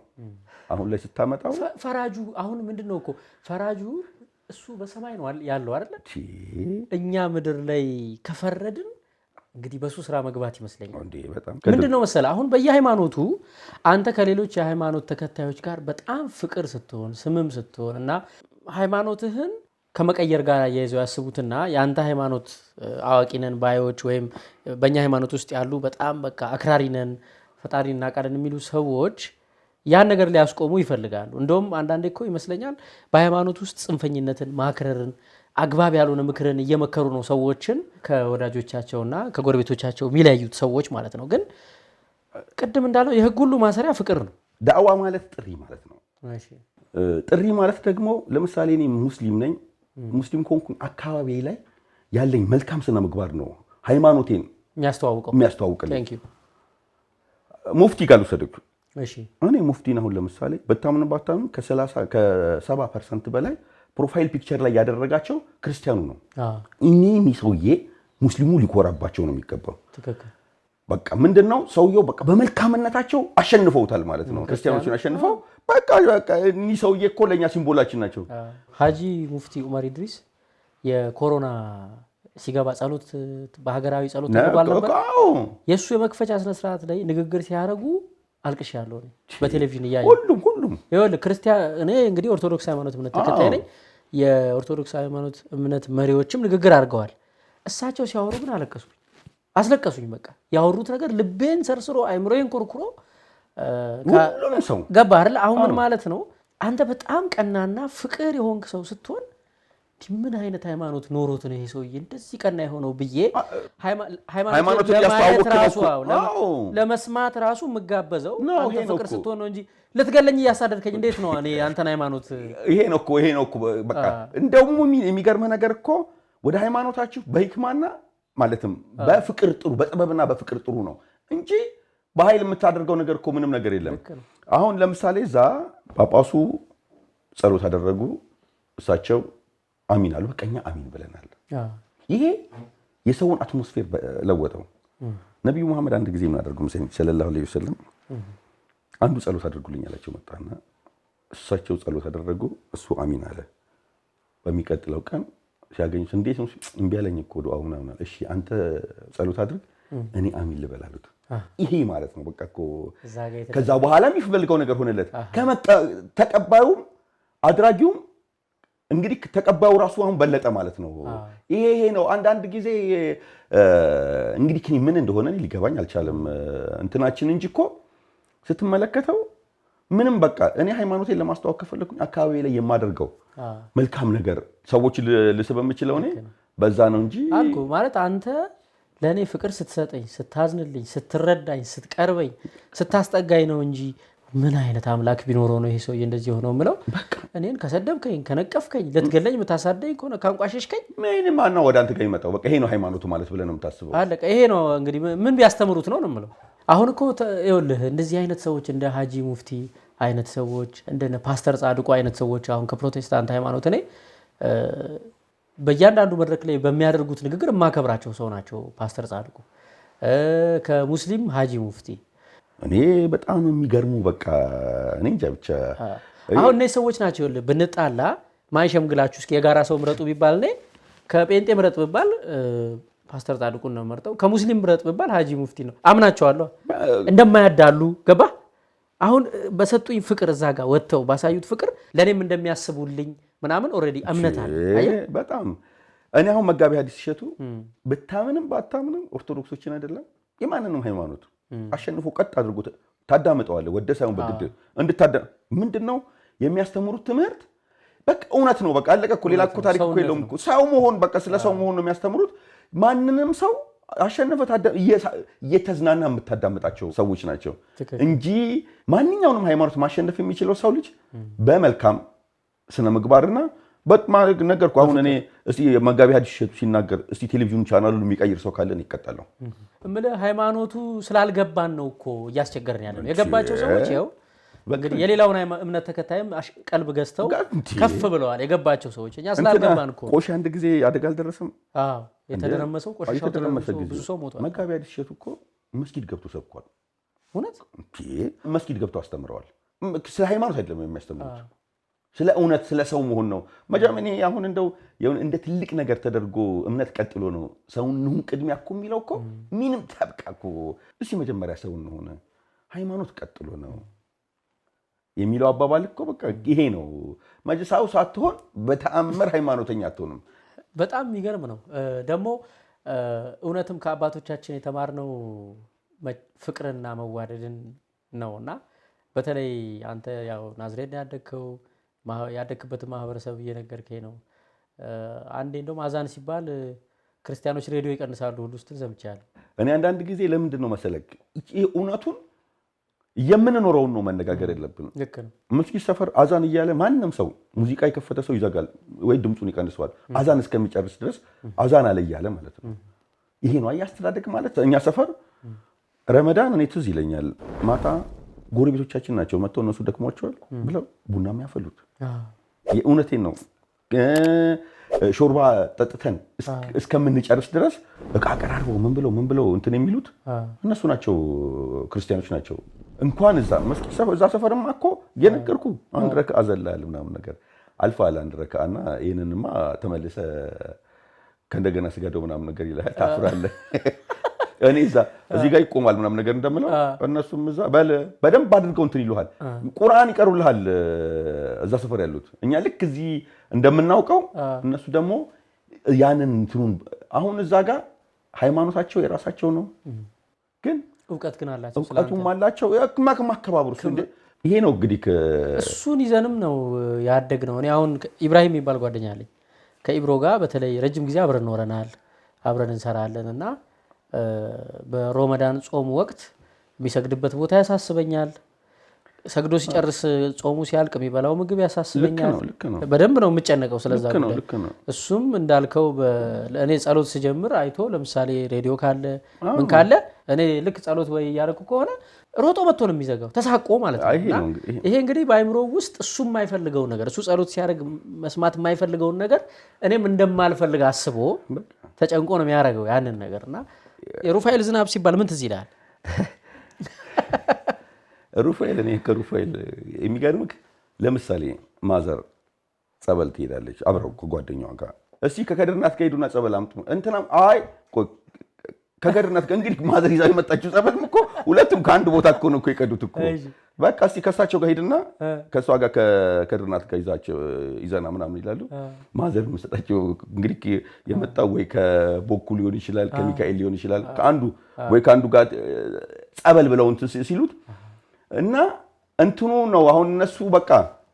አሁን ላይ ስታመጣው ፈራጁ አሁን ምንድነው እኮ ፈራጁ እሱ በሰማይ ነው ያለው አይደል? እኛ ምድር ላይ ከፈረድን እንግዲህ በሱ ስራ መግባት ይመስለኛል። ምንድነው መሰለህ አሁን በየሃይማኖቱ አንተ ከሌሎች የሃይማኖት ተከታዮች ጋር በጣም ፍቅር ስትሆን ስምም ስትሆን እና ሃይማኖትህን ከመቀየር ጋር ያይዘው ያስቡትና የአንተ ሃይማኖት አዋቂ ነን ባዮች ወይም በእኛ ሃይማኖት ውስጥ ያሉ በጣም በቃ አክራሪ ነን ፈጣሪ እናውቃለን የሚሉ ሰዎች ያን ነገር ሊያስቆሙ ይፈልጋሉ። እንደውም አንዳንዴ እኮ ይመስለኛል በሃይማኖት ውስጥ ጽንፈኝነትን ማክረርን አግባብ ያልሆነ ምክርን እየመከሩ ነው ሰዎችን ከወዳጆቻቸውና ከጎረቤቶቻቸው የሚለያዩት ሰዎች ማለት ነው። ግን ቅድም እንዳለው የህግ ሁሉ ማሰሪያ ፍቅር ነው። ዳዕዋ ማለት ጥሪ ማለት ነው። ጥሪ ማለት ደግሞ ለምሳሌ እኔ ሙስሊም ነኝ። ሙስሊም ኮንኩ አካባቢ ላይ ያለኝ መልካም ስነ ምግባር ነው ሃይማኖቴን የሚያስተዋውቅልኝ። ሙፍቲ ጋር ልውሰድክ። እኔ ሙፍቲን አሁን ለምሳሌ በታምን ባታምን ከ70% በላይ ፕሮፋይል ፒክቸር ላይ ያደረጋቸው ክርስቲያኑ ነው። እኔ ሰውዬ ሙስሊሙ ሊኮራባቸው ነው የሚገባው። በቃ ምንድነው ሰውየው በቃ በመልካምነታቸው አሸንፈውታል ማለት ነው። ክርስቲያኖችን አሸንፈው በቃ እኒ ሰውዬ እኮ ለኛ ሲምቦላችን ናቸው። ሀጂ ሙፍቲ ዑመር ኢድሪስ የኮሮና ሲገባ ጸሎት በሀገራዊ ጸሎት ተደርጓል ነበር። የሱ የመክፈቻ ስነ ስርዓት ላይ ንግግር ሲያደርጉ አልቅሻለሁ በቴሌቪዥን እያየሁ። ሁሉም ይኸውልህ ክርስቲያን እኔ እንግዲህ ኦርቶዶክስ ሃይማኖት እምነት ተከታይ ነኝ። የኦርቶዶክስ ሃይማኖት እምነት መሪዎችም ንግግር አድርገዋል። እሳቸው ሲያወሩ ግን አስለቀሱኝ። በቃ ያወሩት ነገር ልቤን ሰርስሮ አይምሮዬን ኮርኩሮ ሁሉንም ሰው ገባ አይደል? አሁን ምን ማለት ነው? አንተ በጣም ቀናና ፍቅር የሆንክ ሰው ስትሆን ምን አይነት ሃይማኖት ኖሮት ነው ይሄ ሰውዬ እንደዚህ ቀና የሆነው ብዬ ሃይማኖት ለመስማት ራሱ የምጋበዘው አንተ ፍቅር ስትሆን ነው እንጂ ልትገለኝ እያሳደድከኝ እንዴት ነው እኔ አንተን ሃይማኖት? ይሄ ነው እኮ በቃ እንደውም የሚገርመህ ነገር እኮ ወደ ሃይማኖታችሁ በህክማና ማለትም በፍቅር ጥሩ በጥበብና በፍቅር ጥሩ ነው እንጂ በኃይል የምታደርገው ነገር እኮ ምንም ነገር የለም። አሁን ለምሳሌ እዛ ጳጳሱ ጸሎት አደረጉ፣ እሳቸው አሚን አሉ። በቃ እኛ አሚን ብለናል። ይሄ የሰውን አትሞስፌር ለወጠው። ነብዩ መሐመድ አንድ ጊዜ ምን አደረጉ መሰለኝ ሰለላሁ ዐለይሂ ወሰለም አንዱ ጸሎት አድርጉልኝ አላቸው። መጣና እሳቸው ጸሎት አደረጉ፣ እሱ አሚን አለ። በሚቀጥለው ቀን ሲያገኙት እንዴት ነው እምቢ አለኝ እኮ ዱዓው ምናምን አለ። እሺ አንተ ጸሎት አድርግ እኔ አሚን ልበል አሉት። ይሄ ማለት ነው በቃ እኮ ከዛ በኋላ የሚፈልገው ነገር ሆነለት። ተቀባዩም አድራጊውም እንግዲህ ተቀባዩ ራሱ አሁን በለጠ ማለት ነው። ይሄ ነው አንዳንድ ጊዜ እንግዲህ ምን እንደሆነ ሊገባኝ አልቻለም እንትናችን እንጂ እኮ ስትመለከተው ምንም በቃ እኔ ሃይማኖቴን ለማስተዋወቅ ከፈለኩኝ አካባቢ ላይ የማደርገው መልካም ነገር ሰዎች ልስብ የምችለው እኔ በዛ ነው እንጂ አልኩ ማለት አንተ ለእኔ ፍቅር ስትሰጠኝ፣ ስታዝንልኝ፣ ስትረዳኝ፣ ስትቀርበኝ፣ ስታስጠጋኝ ነው እንጂ ምን አይነት አምላክ ቢኖረው ነው ይሄ ሰውዬ እንደዚህ ሆነው ምለው እኔን ከሰደብከኝ፣ ከነቀፍከኝ፣ ልትገለኝ የምታሳደኝ ከሆነ ካንቋሸሽከኝ ምንም ማና ወደ አንተ ጋር ይመጣው በቃ ይሄ ነው ሃይማኖቱ ማለት ብለህ ነው የምታስበው። አለቀ። ይሄ ነው እንግዲህ ምን ቢያስተምሩት ነው የምለው። አሁን እኮ ይኸውልህ እንደዚህ አይነት ሰዎች እንደ ሀጂ ሙፍቲ አይነት ሰዎች እንደነ ፓስተር ጻድቁ አይነት ሰዎች አሁን ከፕሮቴስታንት ሃይማኖት እኔ በእያንዳንዱ መድረክ ላይ በሚያደርጉት ንግግር የማከብራቸው ሰው ናቸው። ፓስተር ጻድቁ ከሙስሊም ሀጂ ሙፍቲ እኔ በጣም የሚገርሙ በቃ እኔ እንጃ ብቻ አሁን እነዚህ ሰዎች ናቸው። ብንጣላ ማይሸምግላችሁ እስኪ የጋራ ሰው ምረጡ ቢባል እኔ ከጴንጤ ምረጥ ቢባል ፓስተር ጻድቁን ነው መርጠው፣ ከሙስሊም ምረጥ ቢባል ሀጂ ሙፍቲ ነው። አምናቸዋለሁ እንደማያዳሉ ገባ። አሁን በሰጡኝ ፍቅር እዛ ጋር ወጥተው ባሳዩት ፍቅር ለእኔም እንደሚያስቡልኝ ምናምን ኦልሬዲ እምነት አለ። በጣም እኔ አሁን መጋቢ ሐዲስ እሸቱ ብታምንም ባታምንም ኦርቶዶክሶችን አይደለም የማንንም ሃይማኖት አሸንፎ ቀጥ አድርጎ ታዳምጠዋለህ። ወደ ሳይሆን በግድ ምንድነው የሚያስተምሩት ትምህርት በቃ እውነት ነው። በቃ አለቀ እኮ ሌላ እኮ ታሪክ እኮ የለውም እኮ ሰው መሆን በቃ ስለ ሰው መሆን ነው የሚያስተምሩት። ማንንም ሰው አሸንፈ እየተዝናና የምታዳምጣቸው ሰዎች ናቸው እንጂ ማንኛውንም ሃይማኖት ማሸነፍ የሚችለው ሰው ልጅ በመልካም ስነ ምግባርና በጥማግ ነገር እኮ አሁን እኔ እስቲ መጋቢ ሐዲስ እሸቱ ሲናገር እስቲ ቴሌቪዥን ቻናሉን የሚቀይር ሰው ካለን ይቀጣለው እምልህ ሃይማኖቱ ስላልገባን ነው እኮ እያስቸገርን ያለ ነው። የገባቸው ሰዎች ይኸው እንግዲህ የሌላውን እምነት ተከታይም ቀልብ ገዝተው ከፍ ብለዋል። የገባቸው ሰዎች እኛ ስላልገባን እኮ ቆሼ አንድ ጊዜ አደጋ አልደረሰም? አዎ የተደረመሰው ቆሻሻው ተደረመሰ ብዙ ሰው ሞቷል። መጋቢ ሐዲስ እሸቱ እኮ መስጊድ ገብቶ ሰብኳል። እውነት መስጊድ ገብቶ አስተምረዋል። ስለ ሃይማኖት አይደለም የሚያስተምሩት ስለ እውነት ስለ ሰው መሆን ነው። መጀመሪያ አሁን እንደው እንደ ትልቅ ነገር ተደርጎ እምነት ቀጥሎ ነው ሰውን ነው ቅድሚያ እኮ የሚለው እኮ ምንም ተብቃ እኮ እሺ መጀመሪያ ሰውን ሆነ ሃይማኖት ቀጥሎ ነው የሚለው አባባል እኮ በቃ ይሄ ነው። መጀሳው ሳትሆን በተአምር ሃይማኖተኛ አትሆንም። በጣም የሚገርም ነው። ደግሞ እውነትም ከአባቶቻችን የተማርነው ፍቅርና መዋደድን ነውና በተለይ አንተ ያው ናዝሬት ያደግከው ያደግክበትን ማህበረሰብ እየነገርከኝ ነው። አንዴ እንደውም አዛን ሲባል ክርስቲያኖች ሬዲዮ ይቀንሳሉ ሁሉ ስትል ሰምቻለሁ። እኔ አንዳንድ ጊዜ ለምንድን ነው መሰለክ ይሄ እውነቱን የምንኖረውን ነው መነጋገር የለብንም። ልክ ነው። መስጊድ ሰፈር አዛን እያለ ማንንም ሰው ሙዚቃ የከፈተ ሰው ይዘጋል ወይ ድምጹን ይቀንሰዋል አዛን እስከሚጨርስ ድረስ አዛን አለ እያለ ማለት ነው። ይሄ ነው አያስተዳደግ ማለት። እኛ ሰፈር ረመዳን እኔ ትዝ ይለኛል ማታ ጎረቤቶቻችን ናቸው መጥተው እነሱ ደክሟቸዋል ብለው ቡና የሚያፈሉት። የእውነቴን ነው። ሾርባ ጠጥተን እስከምንጨርስ ድረስ በቃ አቀራርበው ምን ብለው እንትን የሚሉት እነሱ ናቸው፣ ክርስቲያኖች ናቸው። እንኳን እዛ መስጊድ ሰፈር እዛ ሰፈርማ እኮ የነገርኩ አንድ ረክዓ ዘላል ምናምን ነገር አልፋል አንድ ረክዓና ይሄንንማ ተመልሰ ከእንደገና ስገደው ምናምን ነገር ይላል። ታፍራለህ። እኔ እዚህ ጋር ይቆማል ምናምን ነገር እንደምለው እነሱም እዛ በደንብ አድርገው እንትን ይሉሃል። ቁርአን ይቀሩልሃል እዛ ሰፈር ያሉት። እኛ ልክ እዚህ እንደምናውቀው እነሱ ደግሞ ያንን እንትኑን አሁን እዛ ጋር ሃይማኖታቸው የራሳቸው ነው፣ ግን እውቀት ግን አላቸው፣ እውቀቱም አላቸው። ማከባበሩ ይሄ ነው እንግዲህ እሱን ይዘንም ነው ያደግነው። እኔ አሁን ኢብራሂም የሚባል ጓደኛ አለኝ። ከኢብሮ ጋር በተለይ ረጅም ጊዜ አብረን ኖረናል፣ አብረን እንሰራለን እና በሮመዳን ጾም ወቅት የሚሰግድበት ቦታ ያሳስበኛል። ሰግዶ ሲጨርስ ጾሙ ሲያልቅ የሚበላው ምግብ ያሳስበኛል። በደንብ ነው የምጨነቀው ስለዛ ጉዳይ። እሱም እንዳልከው እኔ ጸሎት ስጀምር አይቶ ለምሳሌ ሬዲዮ ካለ ምን ካለ እኔ ልክ ጸሎት ወይ እያደረኩ ከሆነ ሮጦ መጥቶ ነው የሚዘጋው ተሳቆ ማለት ነው። ይሄ እንግዲህ በአይምሮ ውስጥ እሱ የማይፈልገውን ነገር እሱ ጸሎት ሲያደርግ መስማት የማይፈልገውን ነገር እኔም እንደማልፈልግ አስቦ ተጨንቆ ነው የሚያደርገው ያንን ነገርና የሩፋኤል ዝናብ ሲባል ምን ትዝ ይላል? ሩፋኤል እኔ ከሩፋኤል የሚገርምክ ለምሳሌ ማዘር ጸበል ትሄዳለች አብረው ከጓደኛዋ ጋር። እስቲ ከከድርናት ከሄዱና ጸበል አምጡ እንትናም አይ ከገድርናት እንግዲህ ማዘር ይዛ የመጣችው ጸበልም እኮ ሁለቱም ከአንድ ቦታ እኮ ነው የቀዱት እኮ። በቃ እስቲ ከእሳቸው ጋር ሄድና ከእሷ ጋር ከገድርናት ጋር ይዘና ምናምን ይላሉ። ማዘር የምሰጣቸው እንግዲህ የመጣው ወይ ከቦኩ ሊሆን ይችላል፣ ከሚካኤል ሊሆን ይችላል፣ ከአንዱ ጋር ጸበል ብለው እንትን ሲሉት እና እንትኑ ነው አሁን እነሱ በቃ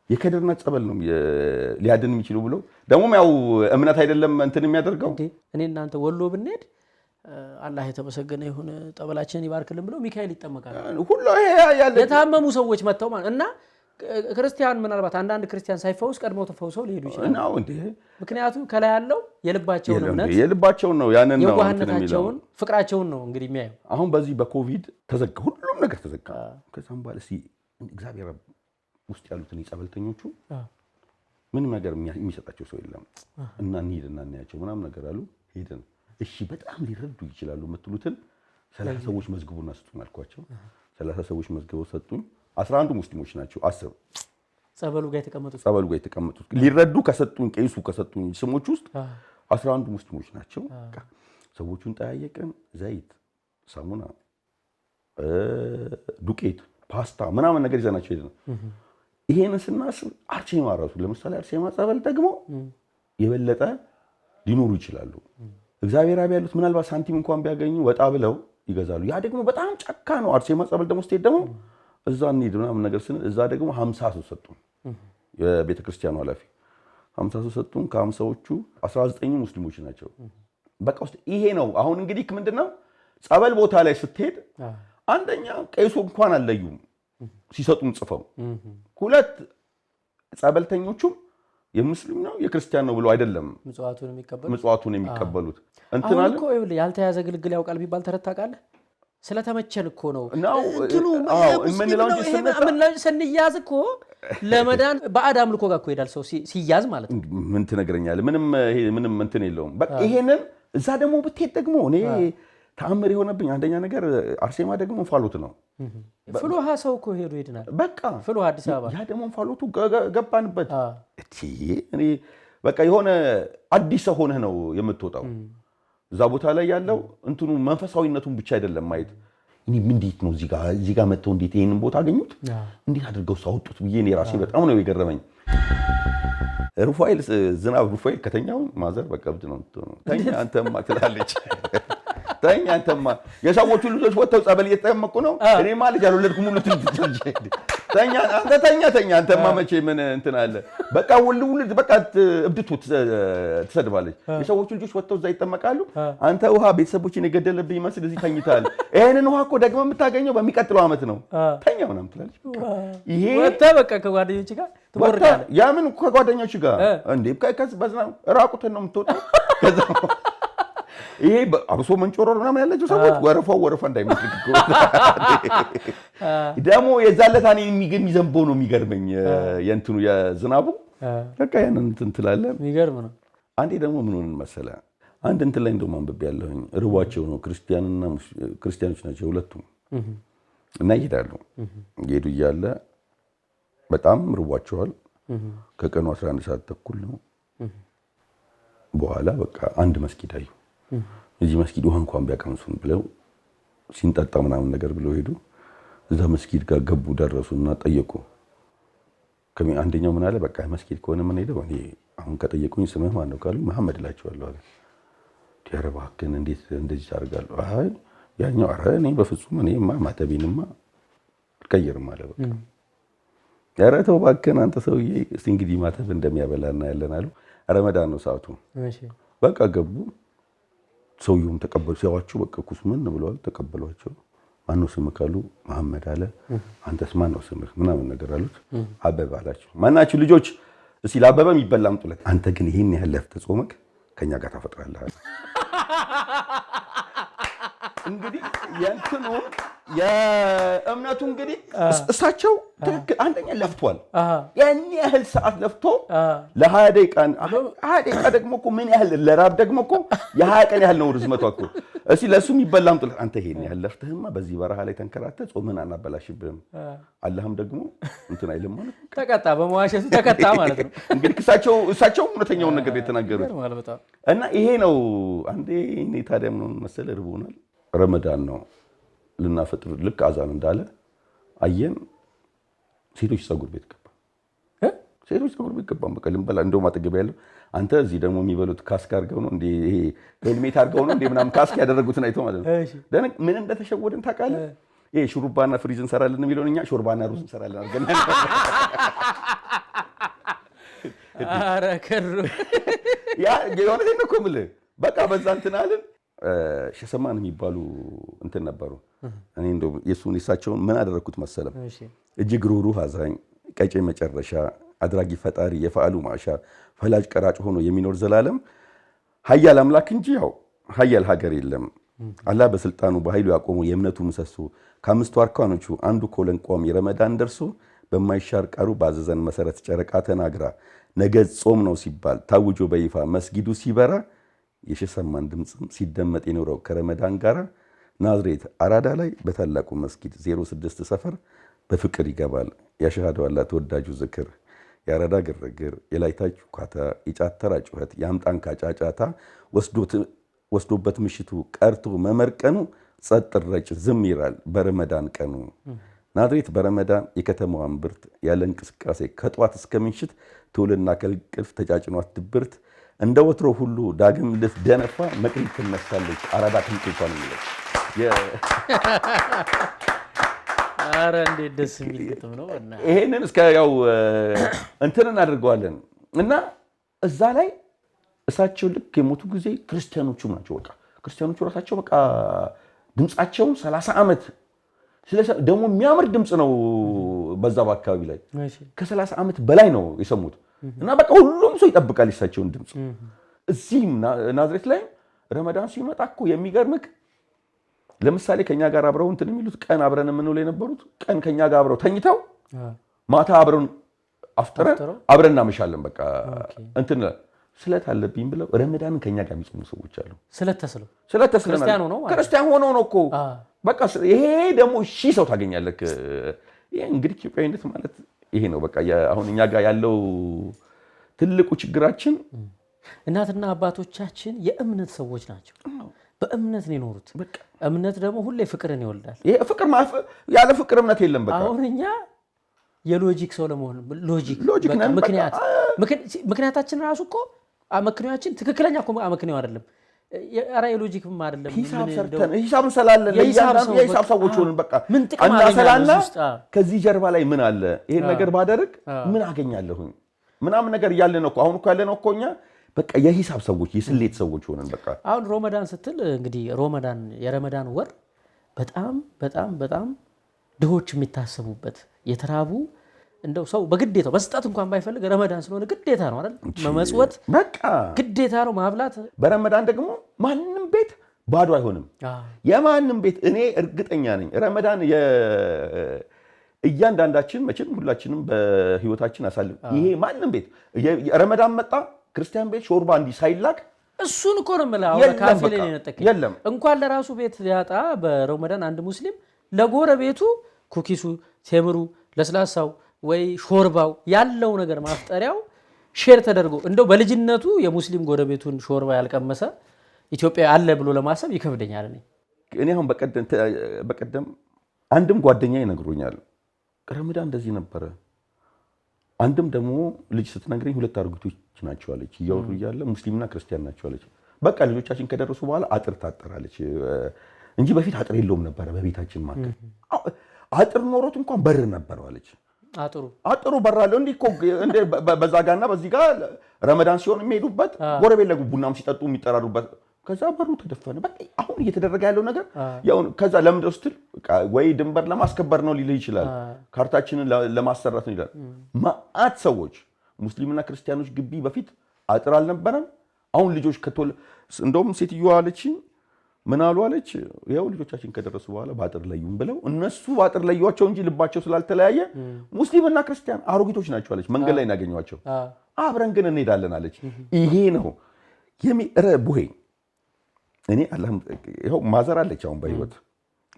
የከድርናት ጸበል ነው ሊያድን የሚችሉ ብሎ ደግሞም ያው እምነት አይደለም እንትን የሚያደርገው። እኔ እናንተ ወሎ ብንሄድ አላህ የተመሰገነ ይሁን ጠበላችንን ይባርክልን ብለው ሚካኤል ይጠመቃል ሁሉ ያለ የታመሙ ሰዎች መጥተው ማለት እና ክርስቲያን ምናልባት አንዳንድ ክርስቲያን ሳይፈውስ ቀድመው ተፈውሰው ሊሄዱ ይችላሉ። ምክንያቱም ከላይ ያለው የልባቸውን እምነት የልባቸውን ነው ያንን ነው የዋህነታቸውን ፍቅራቸውን ነው እንግዲህ የሚያየው። አሁን በዚህ በኮቪድ ተዘጋ፣ ሁሉም ነገር ተዘጋ። ከዛም በኋላ እስኪ እግዚአብሔር ውስጥ ያሉትን የጸበልተኞቹ ምንም ነገር የሚሰጣቸው ሰው የለም እና እንሂድና እናያቸው ምናምን ነገር አሉ። ሄደን እሺ በጣም ሊረዱ ይችላሉ የምትሉትን 30 ሰዎች መዝግቡና ስጡን አልኳቸው። 30 ሰዎች መዝግበው ሰጡኝ። 11 ሙስሊሞች ናቸው። 10 ጸበሉ ጋር የተቀመጡት ሊረዱ ከሰጡኝ ቄሱ ከሰጡኝ ስሞች ውስጥ 11 ሙስሊሞች ናቸው። ሰዎቹን ጠያየቅን። ዘይት፣ ሳሙና፣ ዱቄት፣ ፓስታ ምናምን ነገር ይዘናቸው ሄደን ይሄን ስናስብ አርሴማ ራሱ ለምሳሌ አርሴማ ጸበል ደግሞ የበለጠ ሊኖሩ ይችላሉ። እግዚአብሔር አብ ያሉት ምናልባት ሳንቲም እንኳን ቢያገኙ ወጣ ብለው ይገዛሉ። ያ ደግሞ በጣም ጫካ ነው። አርሴማ ጸበል ደግሞ ስትሄድ ደግሞ እዛ እንሂድ ምናምን ነገር ስንል እዛ ደግሞ 50 ሰው ሰጡን። የቤተክርስቲያኑ ኃላፊ 50 ሰው ሰጡን። ከ50ዎቹ 19 ሙስሊሞች ናቸው። በቃ ውስጥ ይሄ ነው። አሁን እንግዲህ ምንድነው ጸበል ቦታ ላይ ስትሄድ አንደኛ ቄሱ እንኳን አለዩም ሲሰጡን ጽፈው፣ ሁለት ጸበልተኞቹም የሙስሊም ነው የክርስቲያን ነው ብሎ አይደለም ምጽዋቱን የሚቀበሉት። እንትና እኮ ይኸውልህ ያልተያዘ ግልግል ያውቃል ቢባል ተረት ታውቃለህ። ስለተመቸን እኮ ነው እንትኑ ስንያዝ እኮ ለመዳን ባዕድ አምልኮ ጋር እኮ ይሄዳል ሰው ሲያዝ ማለት ነው። ምን ትነግረኛለህ? ምንም እንትን የለውም። በቃ ይሄንን እዛ ደግሞ ብትሄድ ደግሞ እኔ ተአምር የሆነብኝ አንደኛ ነገር አርሴማ ደግሞ እንፋሎት ነው። ፍልውሃ ሰው እኮ ሄዱ ይድናል። በቃ ፍልውሃ አዲስ አበባ ያ ደግሞ እንፋሎቱ ገባንበት። እኔ በቃ የሆነ አዲስ ሰው ሆነህ ነው የምትወጣው። እዛ ቦታ ላይ ያለው እንትኑ መንፈሳዊነቱን ብቻ አይደለም ማየት። እኔ እንዴት ነው እዚህ ጋር መጥተው እንዴት ይሄንን ቦታ አገኙት እንዴት አድርገው ሳወጡት ብዬ እኔ ራሴ በጣም ነው የገረመኝ። ዝናብ ሩፋኤል ከተኛው ማዘር በቃ እብድ ነው የምትሆነው። ተኛ አንተማ ትላለች። ተኛ አንተማ የሰዎቹ ልጆች ወጥተው ጸበል እየተጠመቁ ነው። እኔማ ልጅ አልወለድኩም ሙሉ ትልጅ ተኛ አንተማ መቼ ምን እንትን አለ በቃ ውልድ በቃ እብድቱ ትሰድባለች። የሰዎቹ ልጆች ወጥተው እዛ ይጠመቃሉ። አንተ ውሃ ቤተሰቦችን የገደለብኝ መስል እዚህ ተኝታል። ይሄንን ውሃ እኮ ደግሞ የምታገኘው በሚቀጥለው ዓመት ነው። ተኛ ምናምን ትላለች። ይሄ ወጣ በቃ ከጓደኞች ጋር ትወርዳለህ። ያምን ከጓደኞች ጋር እንዴ በዝናብ ራቁትን ነው የምትወጣው። ከዛ ይሄ አብሶ መንጮሮር ምናምን ያላቸው ሰዎች ወረፋ እንዳይመስልክ እኮ ደግሞ የዛለታኔ የሚዘንበው ነው የሚገርመኝ። የእንትኑ የዝናቡ በቃ ያንን እንትን ትላለህ። የሚገርም ነው። አንዴ ደግሞ ምን ሆነን መሰለህ አንድ እንትን ላይ እንደውም አንብቤ ያለሁኝ ርቧቸው ነው ክርስቲያኖች ናቸው ሁለቱም እና ይሄዳሉ። ይሄዱ እያለ በጣም ርቧቸዋል። ከቀኑ 11 ሰዓት ተኩል ነው። በኋላ በቃ አንድ መስጊድ አዩ። እዚህ መስጊድ ውሃ እንኳን ቢያቀምሱን ብለው ሲንጠጣ ምናምን ነገር ብለው ሄዱ። እዛ መስጊድ ጋር ገቡ። ደረሱና ጠየቁ። አንደኛው ምን አለ በቃ መስጊድ ከሆነ ምን ሄደው እኔ አሁን ከጠየቁኝ ስምህ ማን ነው ካሉ መሐመድ እላቸዋለሁ አለ። ኧረ እባክህን እንዴት እንደዚህ ታደርጋለህ? አይ ያኛው ኧረ እኔ በፍጹም እኔማ ማተቤንማ አልቀይርም አለ። በቃ ኧረ ተው እባክህን አንተ ሰውዬ እስቲ እንግዲህ ማተብ እንደሚያበላና ያለን አሉ። ረመዳን ነው ሰዓቱ። በቃ ገቡ። ሰውየውም ተቀበሉ። ሲያዋቸው በቃ ኩስ ምን ብለዋል። ተቀበሏቸው። ማነው ስምህ ካሉ መሐመድ አለ። አንተስ ማነው ስምህ ምናምን ነገር አሉት። አበበ አላቸው። ማናችሁ ልጆች እስቲ ለአበበ የሚበላ አምጡለት። አንተ ግን ይሄን ያህል ለፍተህ ጾመህ ከኛ ጋር ታፈጥራለህ። እንግዲህ የእንትኑ የእምነቱ እንግዲህ እሳቸው ትክክል አንደኛ ለፍቷል። ያን ያህል ሰዓት ለፍቶ ለ20 ደቂቃ ደግሞ እኮ ምን ያህል ለራብ ደግሞ እኮ የ20 ቀን ያህል ነው ርዝመቷ እኮ። እስኪ ለእሱ የሚበላ አምጡለት። አንተ ይሄን ያህል ለፍተህማ በዚህ በረሃ ላይ ተንከራተህ ጾምህን አናበላሽብህም። አላህም ደግሞ እንትን አይልም ማለት ተቀጣ፣ በመዋሸቱ ተቀጣ ማለት ነው። እንግዲህ እሳቸው እውነተኛውን ነገር የተናገሩት እና ይሄ ነው። አንዴ እኔ ታዲያ ምን መሰለህ ርቦናል ረመዳን ነው ልናፈጥር ልክ አዛን እንዳለ አየን። ሴቶች ፀጉር ቤት ገባ። ሴቶች ፀጉር ቤት ገባ። በቃ ልንበላ እንደውም አጠገብ ያለው አንተ እዚህ ደግሞ የሚበሉት ካስክ አድርገው ነው እንዴ? ይሄ ሄልሜት አድርገው ነው እንዴ ምናምን ካስክ ያደረጉትን አይቶ ማለት ነው። ምን እንደተሸወድን ታውቃለህ? ይሄ ሹሩባና ፍሪዝ እንሰራለን የሚለውን እኛ ሾርባና ሩዝ እንሰራለን አድርገን ኧረ ከሩ ያ የሆነቴን ነው እኮ የምልህ። በቃ በዛ እንትን አልን። ሸሰማን የሚባሉ እንትን ነበሩ። እኔ እንደው የእሳቸውን ምን አደረግኩት መሰለም? እጅግ ሩህሩህ አዛኝ፣ ቀጭ መጨረሻ፣ አድራጊ ፈጣሪ፣ የፈአሉ ማሻ፣ ፈላጭ ቀራጭ ሆኖ የሚኖር ዘላለም ሀያል አምላክ እንጂ ያው ሀያል ሀገር የለም። አላህ በስልጣኑ በኃይሉ ያቆመው የእምነቱ ምሰሶ ከአምስቱ አርካኖቹ አንዱ ኮለን ቋሚ ረመዳን ደርሶ በማይሻር ቃሉ ባዘዘን መሰረት ጨረቃ ተናግራ ነገ ጾም ነው ሲባል ታውጆ በይፋ መስጊዱ ሲበራ የሸሰማን ድምፅም ሲደመጥ የኖረው ከረመዳን ጋራ ናዝሬት አራዳ ላይ በታላቁ መስጊድ 06 ሰፈር በፍቅር ይገባል ያሸሃደው አላህ ተወዳጁ ዝክር የአራዳ ግርግር የላይታች ኳታ የጫተራ ጩኸት የአምጣንካ ጫጫታ ወስዶበት ምሽቱ ቀርቶ መመርቀኑ ጸጥ ረጭ ዝም ይላል በረመዳን ቀኑ። ናዝሬት በረመዳን የከተማዋን ብርት ያለ እንቅስቃሴ ከጧት እስከ ምሽት ትውልና ከልቅልፍ ተጫጭኗት ድብርት እንደ ወትሮ ሁሉ ዳግም ልትደነፋ መቅሪት ትነሳለች አራዳ ትንቅልፏን የሚለው ኧረ እንዴት ደስ የሚል ግጥም ነው። ይሄንን እስከ ያው እንትን እናደርገዋለን እና እዛ ላይ እሳቸው ልክ የሞቱ ጊዜ ክርስቲያኖቹ ናቸው። በቃ ክርስቲያኖቹ ራሳቸው በቃ ድምፃቸውን 30 ዓመት ደግሞ የሚያምር ድምፅ ነው። በዛ በአካባቢ ላይ ከ30 ዓመት በላይ ነው የሰሙት እና በቃ ሁሉም ሰው ይጠብቃል የእሳቸውን ድምፅ። እዚህም ናዝሬት ላይ ረመዳን ሲመጣ እኮ የሚገርምክ ለምሳሌ ከኛ ጋር አብረው እንትን የሚሉት ቀን አብረን የምንውለው የነበሩት ቀን ከኛ ጋር አብረው ተኝተው ማታ አብረን አፍጥረን አብረን እናመሻለን። በቃ እንትን ስለት አለብኝ ብለው ረመዳንን ከኛ ጋር የሚጾሙ ሰዎች አሉ። ስለት ክርስቲያን ሆኖ ነው እኮ በቃ ይሄ ደግሞ ሺህ ሰው ታገኛለህ። ይሄ እንግዲህ ኢትዮጵያዊነት ማለት ይሄ ነው። በቃ አሁን እኛ ጋር ያለው ትልቁ ችግራችን እናትና አባቶቻችን የእምነት ሰዎች ናቸው። በእምነት ነው የኖሩት። እምነት ደግሞ ሁሌ ፍቅርን ይወልዳል። ይሄ ፍቅር ያለ ፍቅር እምነት የለም። በቃ አሁን እኛ የሎጂክ ሰው ለመሆን ሎጂክ ምክንያታችን ራሱ እኮ አመክንዮአችን ትክክለኛ እኮ አመክንዮ አይደለም። ኧረ የሎጂክም አይደለም። ሂሳብ እንሰላለን። የሂሳብ ሰዎች ሆነን በቃ እናሰላና ከዚህ ጀርባ ላይ ምን አለ፣ ይሄን ነገር ባደርግ ምን አገኛለሁኝ ምናምን ነገር እያለ ነው እኮ አሁን እኮ ያለ ነው እኮ እኛ በቃ የሂሳብ ሰዎች የስሌት ሰዎች ሆነን በቃ አሁን ሮመዳን ስትል እንግዲህ የረመዳን ወር በጣም በጣም በጣም ድሆች የሚታሰቡበት የተራቡ እንደው ሰው በግዴታው መስጠት እንኳን ባይፈልግ ረመዳን ስለሆነ ግዴታ ነው አይደል? መመጽወት በቃ ግዴታ ነው ማብላት። በረመዳን ደግሞ ማንም ቤት ባዶ አይሆንም። የማንም ቤት እኔ እርግጠኛ ነኝ ረመዳን እያንዳንዳችን መቼም ሁላችንም በህይወታችን አሳልፍ ይሄ ማንም ቤት ረመዳን መጣ ክርስቲያን ቤት ሾርባ እንዲህ ሳይላክ እሱን እኮ ነው የምልህ። አሁን ካፌ ላይ ነጠቀኝ የለም እንኳን ለራሱ ቤት ሊያጣ በረመዳን አንድ ሙስሊም ለጎረቤቱ ኩኪሱ፣ ቴምሩ፣ ለስላሳው ወይ ሾርባው ያለው ነገር ማፍጠሪያው ሼር ተደርጎ እንደው በልጅነቱ የሙስሊም ጎረቤቱን ሾርባ ያልቀመሰ ኢትዮጵያ አለ ብሎ ለማሰብ ይከብደኛል። እኔ አሁን በቀደም አንድም ጓደኛ ይነግሩኛል ረመዳን እንደዚህ ነበረ። አንድም ደግሞ ልጅ ስትነግረኝ ሁለት አርጉቶች ናቸው አለች። እያወሩ እያለ ሙስሊምና ክርስቲያን ናቸው አለች። በቃ ልጆቻችን ከደረሱ በኋላ አጥር ታጠራለች እንጂ በፊት አጥር የለውም ነበረ በቤታችን ማለት። አጥር ኖሮት እንኳን በር ነበረው አለች። አጥሩ በራለው እንዲህ እኮ እንደ በዛ ጋርና በዚህ ጋር ረመዳን ሲሆን የሚሄዱበት ጎረቤት ላይ ቡናም ሲጠጡ የሚጠራሩበት ከዛ በሩ ተደፈነ። በቃ አሁን እየተደረገ ያለው ነገር ያው ከዛ ለምን ስትል ወይ ድንበር ለማስከበር ነው ሊል ይችላል፣ ካርታችንን ለማሰራት ነው ይላል። ማአት ሰዎች ሙስሊምና ክርስቲያኖች ግቢ በፊት አጥር አልነበረም። አሁን ልጆች እንደውም ሴትዮዋ አለች ምን አሉ አለች ያው ልጆቻችን ከደረሱ በኋላ በአጥር ለዩም ብለው እነሱ በአጥር ለዩዋቸው እንጂ ልባቸው ስላልተለያየ ሙስሊምና ክርስቲያን አሮጊቶች ናቸው አለች። መንገድ ላይ እናገኘዋቸው አብረን ግን እንሄዳለን አለች። ይሄ ነው ቡሄ እኔ አላህ ይኸው ማዘር አለች አሁን በህይወት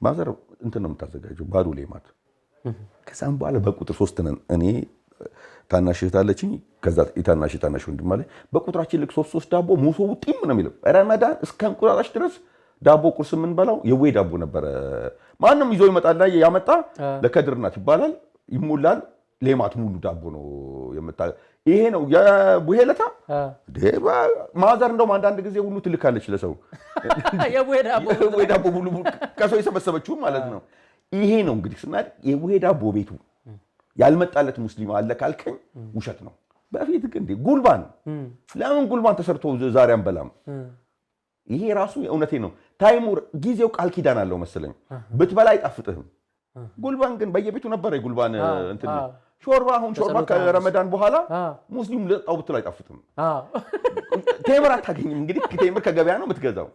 ማዘር እንትን ነው የምታዘጋጀው ባዶ ሌማት። ከዛም በኋላ በቁጥር 3 ነን። እኔ ታናሽ እህት አለችኝ፣ ከዛ ታናሽ ወንድም አለ። በቁጥራችን ልክ 3 ዳቦ ሙሶ ጢም ነው የሚለው ረመዳን እስከ እንቁላላሽ ድረስ ዳቦ ቁርስ የምንበላው የቡሄ ዳቦ ነበረ። ማንም ይዞ ይመጣል ላይ ያመጣ ለከድር ናት ይባላል፣ ይሞላል። ሌማት ሙሉ ዳቦ ነው የምታ ይሄ ነው የቡሄ ለታ ማዘር እንደውም አንዳንድ ጊዜ ሁሉ ትልካለች ለሰው የቡሄ ዳቦ ሙሉ ከሰው የሰበሰበችው ማለት ነው። ይሄ ነው እንግዲህ ስናድ የቡሄ ዳቦ ቤቱ ያልመጣለት ሙስሊም አለ ካልከኝ ውሸት ነው። በፊት ግን ጉልባን ለምን ጉልባን ተሰርቶ ዛሬ አንበላም? ይሄ ራሱ እውነቴ ነው። ታይሙ ጊዜው ቃል ኪዳን አለው መሰለኝ። ብትበላ አይጣፍጥህም። ጉልባን ግን በየቤቱ ነበር። የጉልባን እንትን ሾርባ አሁን ሾርባ ከረመዳን በኋላ ሙስሊም ልጠጣው ብትል አይጣፍጥም። ቴምር አታገኝም። እንግዲህ ቴምር ከገበያ ነው የምትገዛው።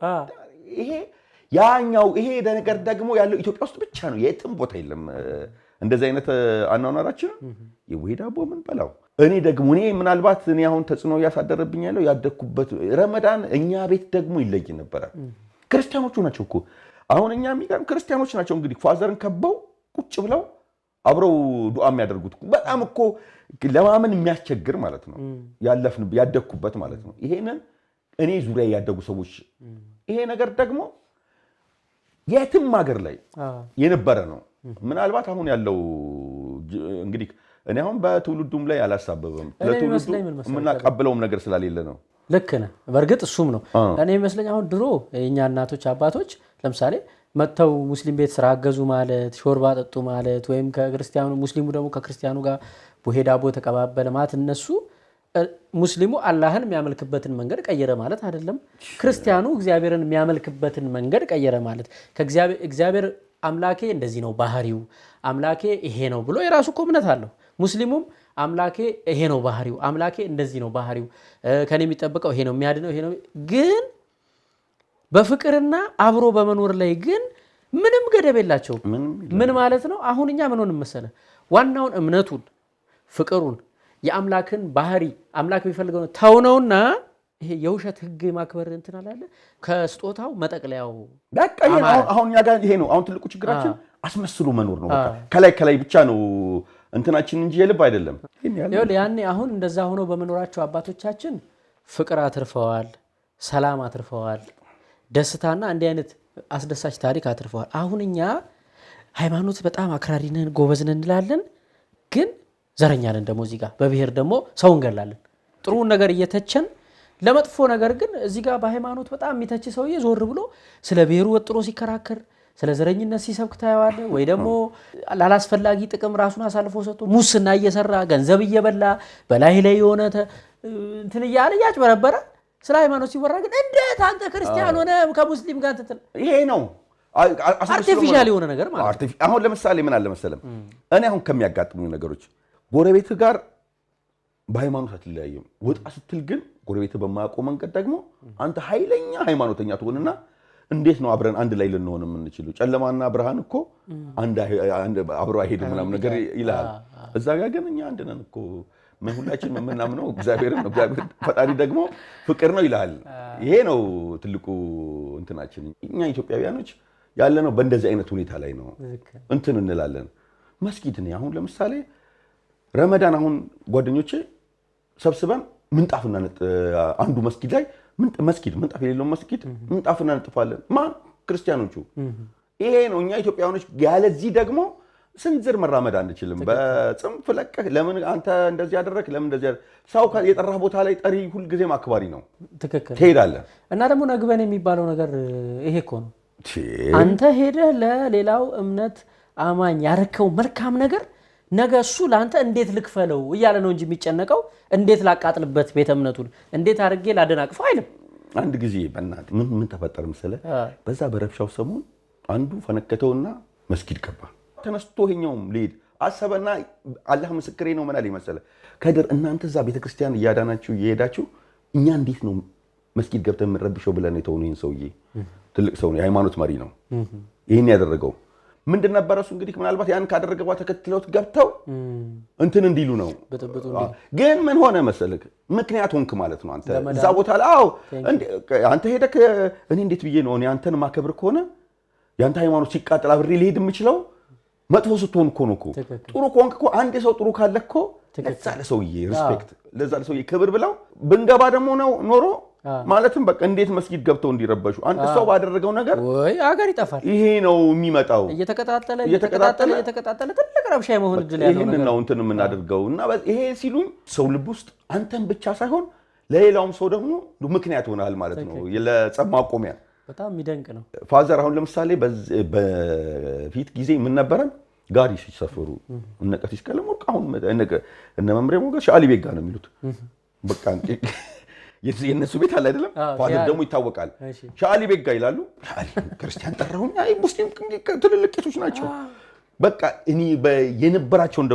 ይሄ ያኛው ይሄ ነገር ደግሞ ያለው ኢትዮጵያ ውስጥ ብቻ ነው፣ የትም ቦታ የለም እንደዚህ አይነት አናናራችን የቡሄ ዳቦ ምን በላው። እኔ ደግሞ ምናልባት እኔ አሁን ተጽዕኖ እያሳደረብኝ ያለው ያደኩበት ረመዳን እኛ ቤት ደግሞ ይለይ ነበረ። ክርስቲያኖቹ ናቸው እኮ አሁን እኛ የሚገርም ክርስቲያኖች ናቸው እንግዲህ ፋዘርን ከበው ቁጭ ብለው አብረው ዱዓ የሚያደርጉት በጣም እኮ ለማመን የሚያስቸግር ማለት ነው። ያደኩበት ማለት ነው። ይሄንን እኔ ዙሪያ ያደጉ ሰዎች ይሄ ነገር ደግሞ የትም ሀገር ላይ የነበረ ነው። ምናልባት አሁን ያለው እንግዲህ እኔ አሁን በትውልዱም ላይ አላሳበበም። ለትውልዱ የምናቀብለውም ነገር ስላሌለ ነው። ልክ ነህ። በእርግጥ እሱም ነው። እኔ ይመስለኝ አሁን ድሮ የእኛ እናቶች አባቶች ለምሳሌ መጥተው ሙስሊም ቤት ስራ አገዙ ማለት ሾርባ ጠጡ ማለት ወይም ከክርስቲያኑ ሙስሊሙ ደግሞ ከክርስቲያኑ ጋር ቡሄ ዳቦ ተቀባበለ ማለት እነሱ ሙስሊሙ አላህን የሚያመልክበትን መንገድ ቀየረ ማለት አይደለም። ክርስቲያኑ እግዚአብሔርን የሚያመልክበትን መንገድ ቀየረ ማለት እግዚአብሔር አምላኬ እንደዚህ ነው ባህሪው፣ አምላኬ ይሄ ነው ብሎ የራሱ እኮ እምነት አለው። ሙስሊሙም አምላኬ ይሄ ነው ባህሪው፣ አምላኬ እንደዚህ ነው ባህሪው፣ ከኔ የሚጠብቀው ይሄ ነው፣ የሚያድነው ይሄ ነው። ግን በፍቅርና አብሮ በመኖር ላይ ግን ምንም ገደብ የላቸውም። ምን ማለት ነው? አሁን እኛ ምን ሆነ መሰለህ ዋናውን እምነቱን ፍቅሩን የአምላክን ባህሪ አምላክ የሚፈልገው ነው ተውነውና ይሄ የውሸት ህግ ማክበር እንትን አላለ ከስጦታው መጠቅለያው በቃ አሁን ያ ጋር ይሄ ነው አሁን ትልቁ ችግራችን አስመስሎ መኖር ነው። በቃ ከላይ ብቻ ነው እንትናችን እንጂ የልብ አይደለም። ያኔ አሁን እንደዛ ሆኖ በመኖራቸው አባቶቻችን ፍቅር አትርፈዋል፣ ሰላም አትርፈዋል፣ ደስታና እንዲህ አይነት አስደሳች ታሪክ አትርፈዋል። አሁን እኛ ሃይማኖት በጣም አክራሪ ነን ጎበዝ ነን እንላለን፣ ግን ዘረኛ ነን ደግሞ እዚህ ጋር በብሔር ደግሞ ሰው እንገላለን። ጥሩውን ነገር እየተቸን ለመጥፎ ነገር ግን እዚህ ጋር በሃይማኖት በጣም የሚተች ሰውዬ ዞር ብሎ ስለ ብሔሩ ወጥሮ ሲከራከር ስለ ዘረኝነት ሲሰብክ ታየዋለህ። ወይ ደግሞ ላላስፈላጊ ጥቅም ራሱን አሳልፎ ሰጥቶ ሙስና እየሰራ ገንዘብ እየበላ በላይ ላይ የሆነ እንትን እያለ እያጭበረበረ ስለ ሃይማኖት ሲወራ ግን እንዴት አንተ ክርስቲያን ሆነ ከሙስሊም ጋር ትትል ይሄ ነው አርቲፊሻል የሆነ ነገር ማለት ነው። አሁን ለምሳሌ ምን አለ መሰለም እኔ አሁን ከሚያጋጥሙ ነገሮች ጎረቤት ጋር በሃይማኖት አትለያየም። ወጣ ስትል ግን ጎረቤት በማያውቀው መንገድ ደግሞ አንተ ኃይለኛ ሃይማኖተኛ ትሆንና እንዴት ነው አብረን አንድ ላይ ልንሆን የምንችለው? ጨለማና ብርሃን እኮ አብሮ አይሄድም ምናምን ነገር ይላል። እዛ ጋር ግን እኛ አንድ ነን እኮ ሁላችን የምናምነው እግዚአብሔርን ነው። እግዚአብሔር ፈጣሪ ደግሞ ፍቅር ነው ይላል። ይሄ ነው ትልቁ እንትናችን። እኛ ኢትዮጵያውያኖች ያለነው በእንደዚህ አይነት ሁኔታ ላይ ነው እንትን እንላለን። መስጊድ ነው አሁን ለምሳሌ ረመዳን አሁን ጓደኞቼ ሰብስበን ምንጣፍና አንዱ መስጊድ ላይ ምንጣፍ የሌለው መስጊድ ምንጣፍና እንጥፋለን። ማን ክርስቲያኖቹ። ይሄ ነው እኛ ኢትዮጵያውያኖች። ያለዚህ ደግሞ ስንዝር መራመድ አንችልም። በጽንፍ ለቀህ ለምን አንተ እንደዚህ ያደረክ ለምን እንደዚህ ሰው የጠራ ቦታ ላይ ጠሪ ሁልጊዜም አክባሪ ነው። ትክክል ትሄዳለህ። እና ደግሞ ነግበን የሚባለው ነገር ይሄ እኮ ነው። አንተ ሄደህ ለሌላው እምነት አማኝ ያረከው መልካም ነገር ነገ እሱ ለአንተ እንዴት ልክፈለው እያለ ነው እንጂ የሚጨነቀው እንዴት ላቃጥልበት ቤተ እምነቱን እንዴት አድርጌ ላደናቅፈው አይልም። አንድ ጊዜ በእናትህ ምን ተፈጠረ መሰለህ? በዛ በረብሻው ሰሞን አንዱ ፈነከተውና መስጊድ ገባ። ተነስቶ ይኸኛውም ሊሄድ አሰበና አላህ ምስክሬ ነው ምናል መሰለህ? ከድር እናንተ እዛ ቤተክርስቲያን እያዳናችሁ እየሄዳችሁ እኛ እንዴት ነው መስጊድ ገብተን የምንረብሸው ብለን የተሆኑ ይህን ሰውዬ ትልቅ ሰው ነው፣ የሃይማኖት መሪ ነው ይህን ያደረገው። ምንድን ነበረ እሱ እንግዲህ ምናልባት ያን ካደረገ በኋላ ተከትለውት ገብተው እንትን እንዲሉ ነው። ግን ምን ሆነ መሰለህ? ምክንያት ሆንክ ማለት ነው አንተ እዛ ቦታ ላይ። አዎ አንተ ሄደህ እኔ እንዴት ብዬ ነው እኔ አንተን ማከብር ከሆነ ያንተ ሃይማኖት ሲቃጠል አብሬ ሊሄድ የምችለው መጥፎ ስትሆን እኮ ነው እኮ። ጥሩ ከሆንክ እኮ አንድ ሰው ጥሩ ካለ እኮ ለዛ ለሰውዬ ሪስፔክት ለዛ ለሰውዬ ክብር ብለው ብንገባ ደግሞ ነው ኖሮ ማለትም በቃ እንዴት መስጊድ ገብተው እንዲረበሹ አንድ ሰው ባደረገው ነገር ወይ አገር ይጠፋል። ይሄ ነው የሚመጣው። እየተቀጣጠለ ትልቅ ረብሻ የመሆን እድል ያለው ነገር ነው እንትን የምናደርገው እና ይሄ ሲሉኝ ሰው ልብ ውስጥ አንተን ብቻ ሳይሆን ለሌላውም ሰው ደግሞ ምክንያት ሆናል ማለት ነው። ለጸብ ማቆሚያ በጣም የሚደንቅ ነው። ፋዘር አሁን ለምሳሌ በፊት ጊዜ ምን ነበረን ጋሪ ሲሰፍሩ እነ ቀሲስ ቀለመወርቅ አሁን እነ መምሪያ ሞገስ ሻሊ ቤጋ ነው የሚሉት። በቃ የነሱ ቤት አለ አይደለም። ፋዘር ደግሞ ይታወቃል ሻሊ ቤጋ ይላሉ። ሻሊ ክርስቲያን ጠራሁኝ አይ ሙስሊም ትልልቅ ቄሶች ናቸው። በቃ እኔ የነበራቸውን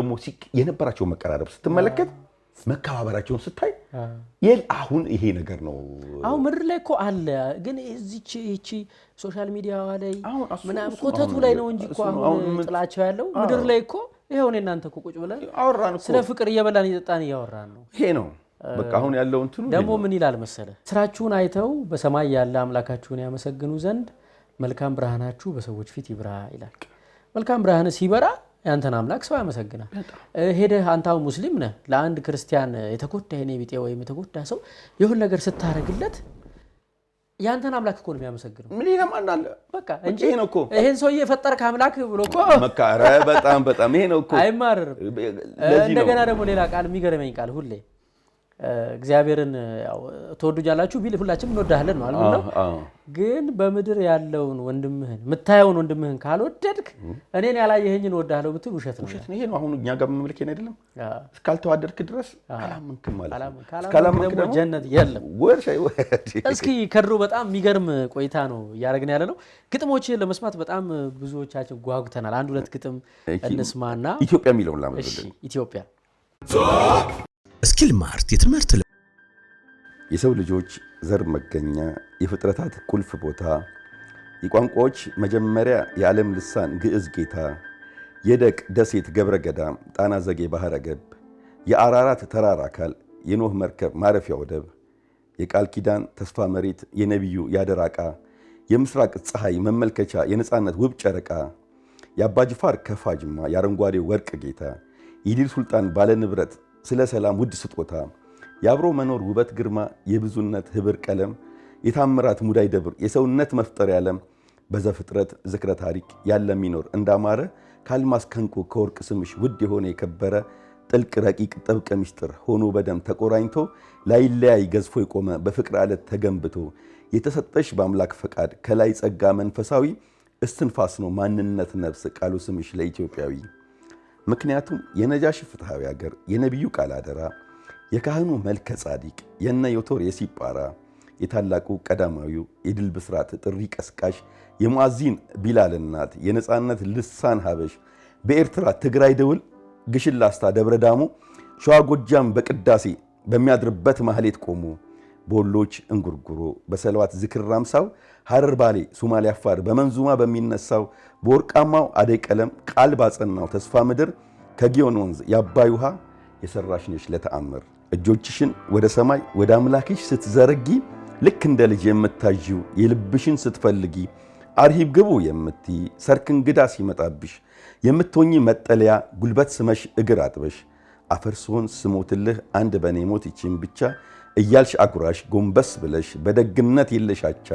መቀራረብ ስትመለከት መከባበራቸውን ስታይ አሁን ይሄ ነገር ነው። አሁን ምድር ላይ እኮ አለ፣ ግን እዚች ሶሻል ሚዲያ ላይ ምናምን ኮተቱ ላይ ነው እንጂ እኮ አሁን ጥላቸው ያለው ምድር ላይ እኮ ይሄው ነው። እናንተ እኮ ቁጭ ብለን አወራን እኮ ስለ ፍቅር እየበላን እየጠጣን እያወራን ነው። ይሄ ነው በቃ አሁን ያለው እንትኑ። ደግሞ ምን ይላል መሰለ፣ ስራችሁን አይተው በሰማይ ያለ አምላካችሁን ያመሰግኑ ዘንድ መልካም ብርሃናችሁ በሰዎች ፊት ይብራ ይላል። መልካም ብርሃን ሲበራ ያንተን አምላክ ሰው ያመሰግናል። ሄደህ አንታው ሙስሊም ነህ ለአንድ ክርስቲያን የተጎዳ የኔ ቢጤ ወይም የተጎዳ ሰው ይሁን ነገር ስታረግለት ያንተን አምላክ እኮ ነው የሚያመሰግነው። ምን ይለማን አለ በቃ እንጂ ይሄ ነው እኮ ይሄን ሰውዬ የፈጠርክ አምላክ ብሎ እኮ መካረ በጣም ይሄ ነው እኮ አይማርም። እንደገና ደግሞ ሌላ ቃል የሚገርመኝ ቃል ሁሌ እግዚአብሔርን ያው ተወዱጃላችሁ ቢል ሁላችንም እንወዳለን ነው አይደል? ግን በምድር ያለውን ወንድምህን የምታየውን ወንድምህን ካልወደድክ እኔን ያላየኸኝን እወዳለሁ ብትል ውሸት ነው። ይሄ ነው አሁን እኛ ጋር መመልከት አይደለም። እስካልተዋደድክ ድረስ አላመንክም ማለት ነው። እስካላመንክ ደግሞ ጀነት የለም። እስኪ ከድሮ በጣም የሚገርም ቆይታ ነው እያደረግን ያለ ነው። ግጥሞችን ለመስማት በጣም ብዙዎቻችን ጓጉተናል። አንድ ሁለት ግጥም እንስማና ኢትዮጵያ የሚለውን ላመልክልኝ። ኢትዮጵያ ስኪል ማርት የትምህርት የሰው ልጆች ዘር መገኛ የፍጥረታት ቁልፍ ቦታ የቋንቋዎች መጀመሪያ የዓለም ልሳን ግዕዝ ጌታ የደቅ ደሴት ገብረ ገዳም ጣና ዘጌ ባህረ ገብ የአራራት ተራራ አካል የኖህ መርከብ ማረፊያ ወደብ የቃል ኪዳን ተስፋ መሬት የነቢዩ ያደራቃ የምስራቅ ፀሐይ መመልከቻ የነፃነት ውብ ጨረቃ የአባጅፋር ከፋጅማ የአረንጓዴው ወርቅ ጌታ የዲል ሱልጣን ባለ ንብረት ስለ ሰላም ውድ ስጦታ የአብሮ መኖር ውበት ግርማ የብዙነት ህብር ቀለም የታምራት ሙዳይ ደብር የሰውነት መፍጠር ያለም በዘፍጥረት ዝክረ ታሪክ ያለ ሚኖር እንዳማረ ካልማስ ከንቁ ከወርቅ ስምሽ ውድ የሆነ የከበረ ጥልቅ ረቂቅ ጥብቅ ምስጢር ሆኖ በደም ተቆራኝቶ ላይለያይ ገዝፎ የቆመ በፍቅር ዓለት ተገንብቶ የተሰጠሽ በአምላክ ፈቃድ ከላይ ጸጋ መንፈሳዊ እስትንፋስ ነው ማንነት ነፍስ ቃሉ ስምሽ ለኢትዮጵያዊ ምክንያቱም የነጃሽ ፍትሃዊ ሀገር የነቢዩ ቃል አደራ የካህኑ መልከ ጻዲቅ የነ ዮቶር የሲጳራ የታላቁ ቀዳማዊው የድል ብስራት ጥሪ ቀስቃሽ የሙአዚን ቢላል እናት የነፃነት ልሳን ሀበሽ በኤርትራ ትግራይ ደውል ግሽን ላስታ ደብረ ዳሞ ሸዋ ጎጃም በቅዳሴ በሚያድርበት ማህሌት ቆሞ በወሎች እንጉርጉሮ በሰለዋት ዝክር ራምሳው ሐረር ባሌ ሶማሌ አፋር በመንዙማ በሚነሳው በወርቃማው አደይ ቀለም ቃል ባጸናው ተስፋ ምድር ከጊዮን ወንዝ የአባይ ውሃ የሰራሽ ነሽ ለተአምር እጆችሽን ወደ ሰማይ ወደ አምላክሽ ስትዘረጊ ልክ እንደ ልጅ የምታዥው የልብሽን ስትፈልጊ አርሂብ ግቡ የምትይ ሰርክ እንግዳ ሲመጣብሽ የምትሆኚ መጠለያ ጉልበት ስመሽ እግር አጥበሽ አፈር ስሆን ስሞትልህ አንድ በኔ ሞት ይቺን ብቻ እያልሽ አኩራሽ ጎንበስ ብለሽ በደግነት የለሻቻ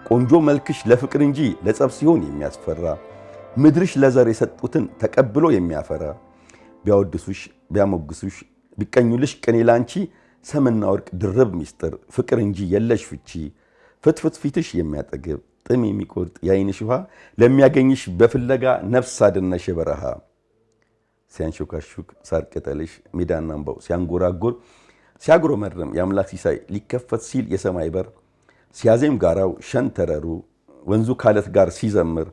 ቆንጆ መልክሽ ለፍቅር እንጂ ለጸብ ሲሆን የሚያስፈራ ምድርሽ ለዘር የሰጡትን ተቀብሎ የሚያፈራ ቢያወድሱሽ ቢያሞግሱሽ ቢቀኙልሽ ቅኔ ላንቺ ሰምና ወርቅ ድርብ ሚስጥር ፍቅር እንጂ የለሽ ፍቺ ፍትፍት ፊትሽ የሚያጠግብ ጥም የሚቆርጥ የዓይንሽ ውሃ ለሚያገኝሽ በፍለጋ ነፍስ አድነሽ በረሃ ሲያንሾካሹክ ሳር ቅጠልሽ ሜዳና አምባው ሲያንጎራጎር ሲያጉረመርም የአምላክ ሲሳይ ሊከፈት ሲል የሰማይ በር ሲያዜም ጋራው ሸንተረሩ ወንዙ ካለት ጋር ሲዘምር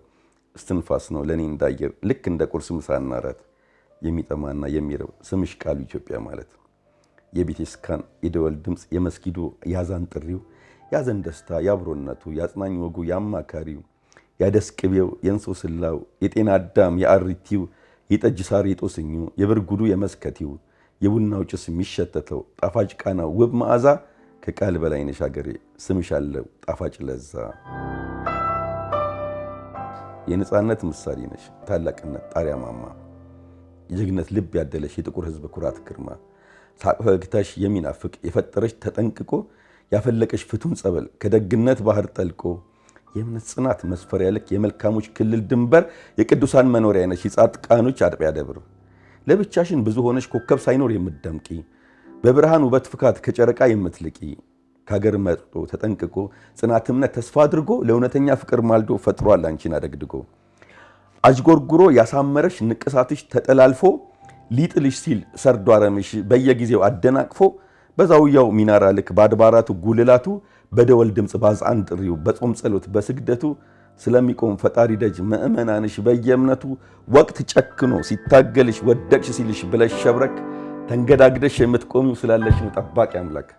እስትንፋስ ነው ለኔ እንዳየር ልክ እንደ ቁርስ ምሳና ራት የሚጠማና የሚረብ ስምሽ ቃሉ ኢትዮጵያ ማለት የቤተክርስቲያን የደወል ድምፅ የመስጊዱ ያዛን ጥሪው ያዘን ደስታ ያብሮነቱ ያጽናኝ ወጉ ያማካሪው ያደስ ቅቤው የእንሶስላው የጤና አዳም የአሪቲው የጠጅ ሳር የጦስኙ የብርጉዱ የመስከቲው የቡናው ጭስ የሚሸተተው ጣፋጭ ቃናው ውብ መዓዛ ከቃል በላይ ነሽ አገሬ ስምሽ አለው ጣፋጭ ለዛ የነፃነት ምሳሌ ነሽ ታላቅነት ጣሪያ ማማ የጀግነት ልብ ያደለሽ የጥቁር ሕዝብ ኩራት ግርማ ሳቅ ፈገግታሽ የሚናፍቅ የፈጠረሽ ተጠንቅቆ ያፈለቀሽ ፍቱን ጸበል ከደግነት ባህር ጠልቆ የእምነት ጽናት መስፈሪያ ልክ የመልካሞች ክልል ድንበር የቅዱሳን መኖሪያ ነሽ የጻድቃኖች አጥቢያ ደብር ለብቻሽን ብዙ ሆነሽ ኮከብ ሳይኖር የምትደምቂ በብርሃን ውበት ፍካት ከጨረቃ የምትልቂ ከሀገር መርጦ ተጠንቅቆ ጽናት እምነት ተስፋ አድርጎ ለእውነተኛ ፍቅር ማልዶ ፈጥሯል አንቺን አደግድጎ አጅጎርጉሮ ያሳመረሽ ንቅሳትሽ ተጠላልፎ ሊጥልሽ ሲል ሰርዶ አረምሽ በየጊዜው አደናቅፎ በዛውያው ሚናራ ልክ በአድባራቱ ጉልላቱ በደወል ድምጽ ባዛን ጥሪው በጾም ጸሎት በስግደቱ ስለሚቆም ፈጣሪ ደጅ ምእመናንሽ በየእምነቱ ወቅት ጨክኖ ሲታገልሽ ወደቅሽ ሲልሽ ብለሽ ሸብረክ ተንገዳግደሽ የምትቆሚው ስላለሽ ነው ጠባቂ አምላክ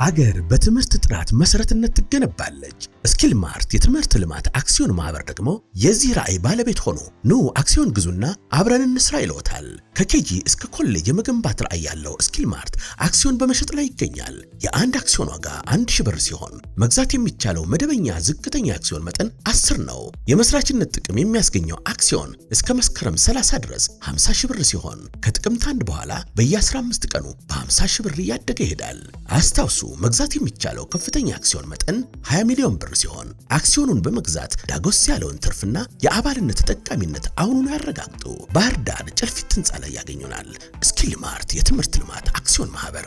አገር በትምህርት ጥራት መሰረትነት ትገነባለች ስኪል ማርት የትምህርት ልማት አክሲዮን ማህበር ደግሞ የዚህ ራዕይ ባለቤት ሆኖ ኑ አክሲዮን ግዙና አብረን እንስራ ይለውታል ከኬጂ እስከ ኮሌጅ የመገንባት ራዕይ ያለው ስኪል ማርት አክሲዮን በመሸጥ ላይ ይገኛል የአንድ አክሲዮን ዋጋ 1000 ብር ሲሆን መግዛት የሚቻለው መደበኛ ዝቅተኛ አክሲዮን መጠን 10 ነው የመስራችነት ጥቅም የሚያስገኘው አክሲዮን እስከ መስከረም 30 ድረስ 50 ብር ሲሆን ከጥቅምት 1 በኋላ በየ15 ቀኑ በ50 ብር እያደገ ይሄዳል አስታውሱ መግዛት የሚቻለው ከፍተኛ አክሲዮን መጠን 20 ሚሊዮን ብር ሲሆን አክሲዮኑን በመግዛት ዳጎስ ያለውን ትርፍና የአባልነት ተጠቃሚነት አሁኑን ያረጋግጡ ባህር ዳር ጨልፊት ህንጻ ላይ ያገኙናል ስኪል ማርት የትምህርት ልማት አክሲዮን ማህበር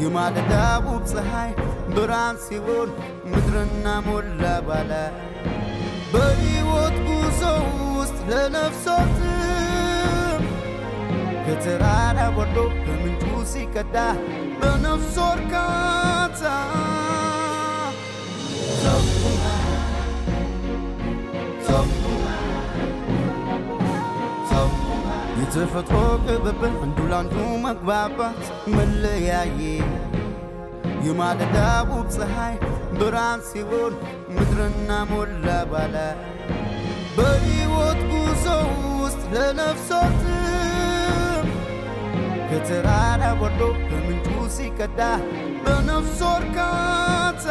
የማለዳው ፀሐይ ብርሃን ሲሆን ምድርና ሞላ ባለ በህይወት ጉዞ ውስጥ ለነፍሶት ከተራራ ወርዶ ከምንጩ ሲቀዳ በነፍስ እርካታ የተፈጥሮ ቅብብል አንዱ ላንዱ መግባባት መለያየ የማለዳው ፀሐይ ብርሃን ሲሆን ምድርና ሞላ ባለ በህይወት ጉዞ ውስጥ ለነፍሶት ከተራራ ወርዶ ከምንጩ ሲቀዳ በነፍስ እርካታ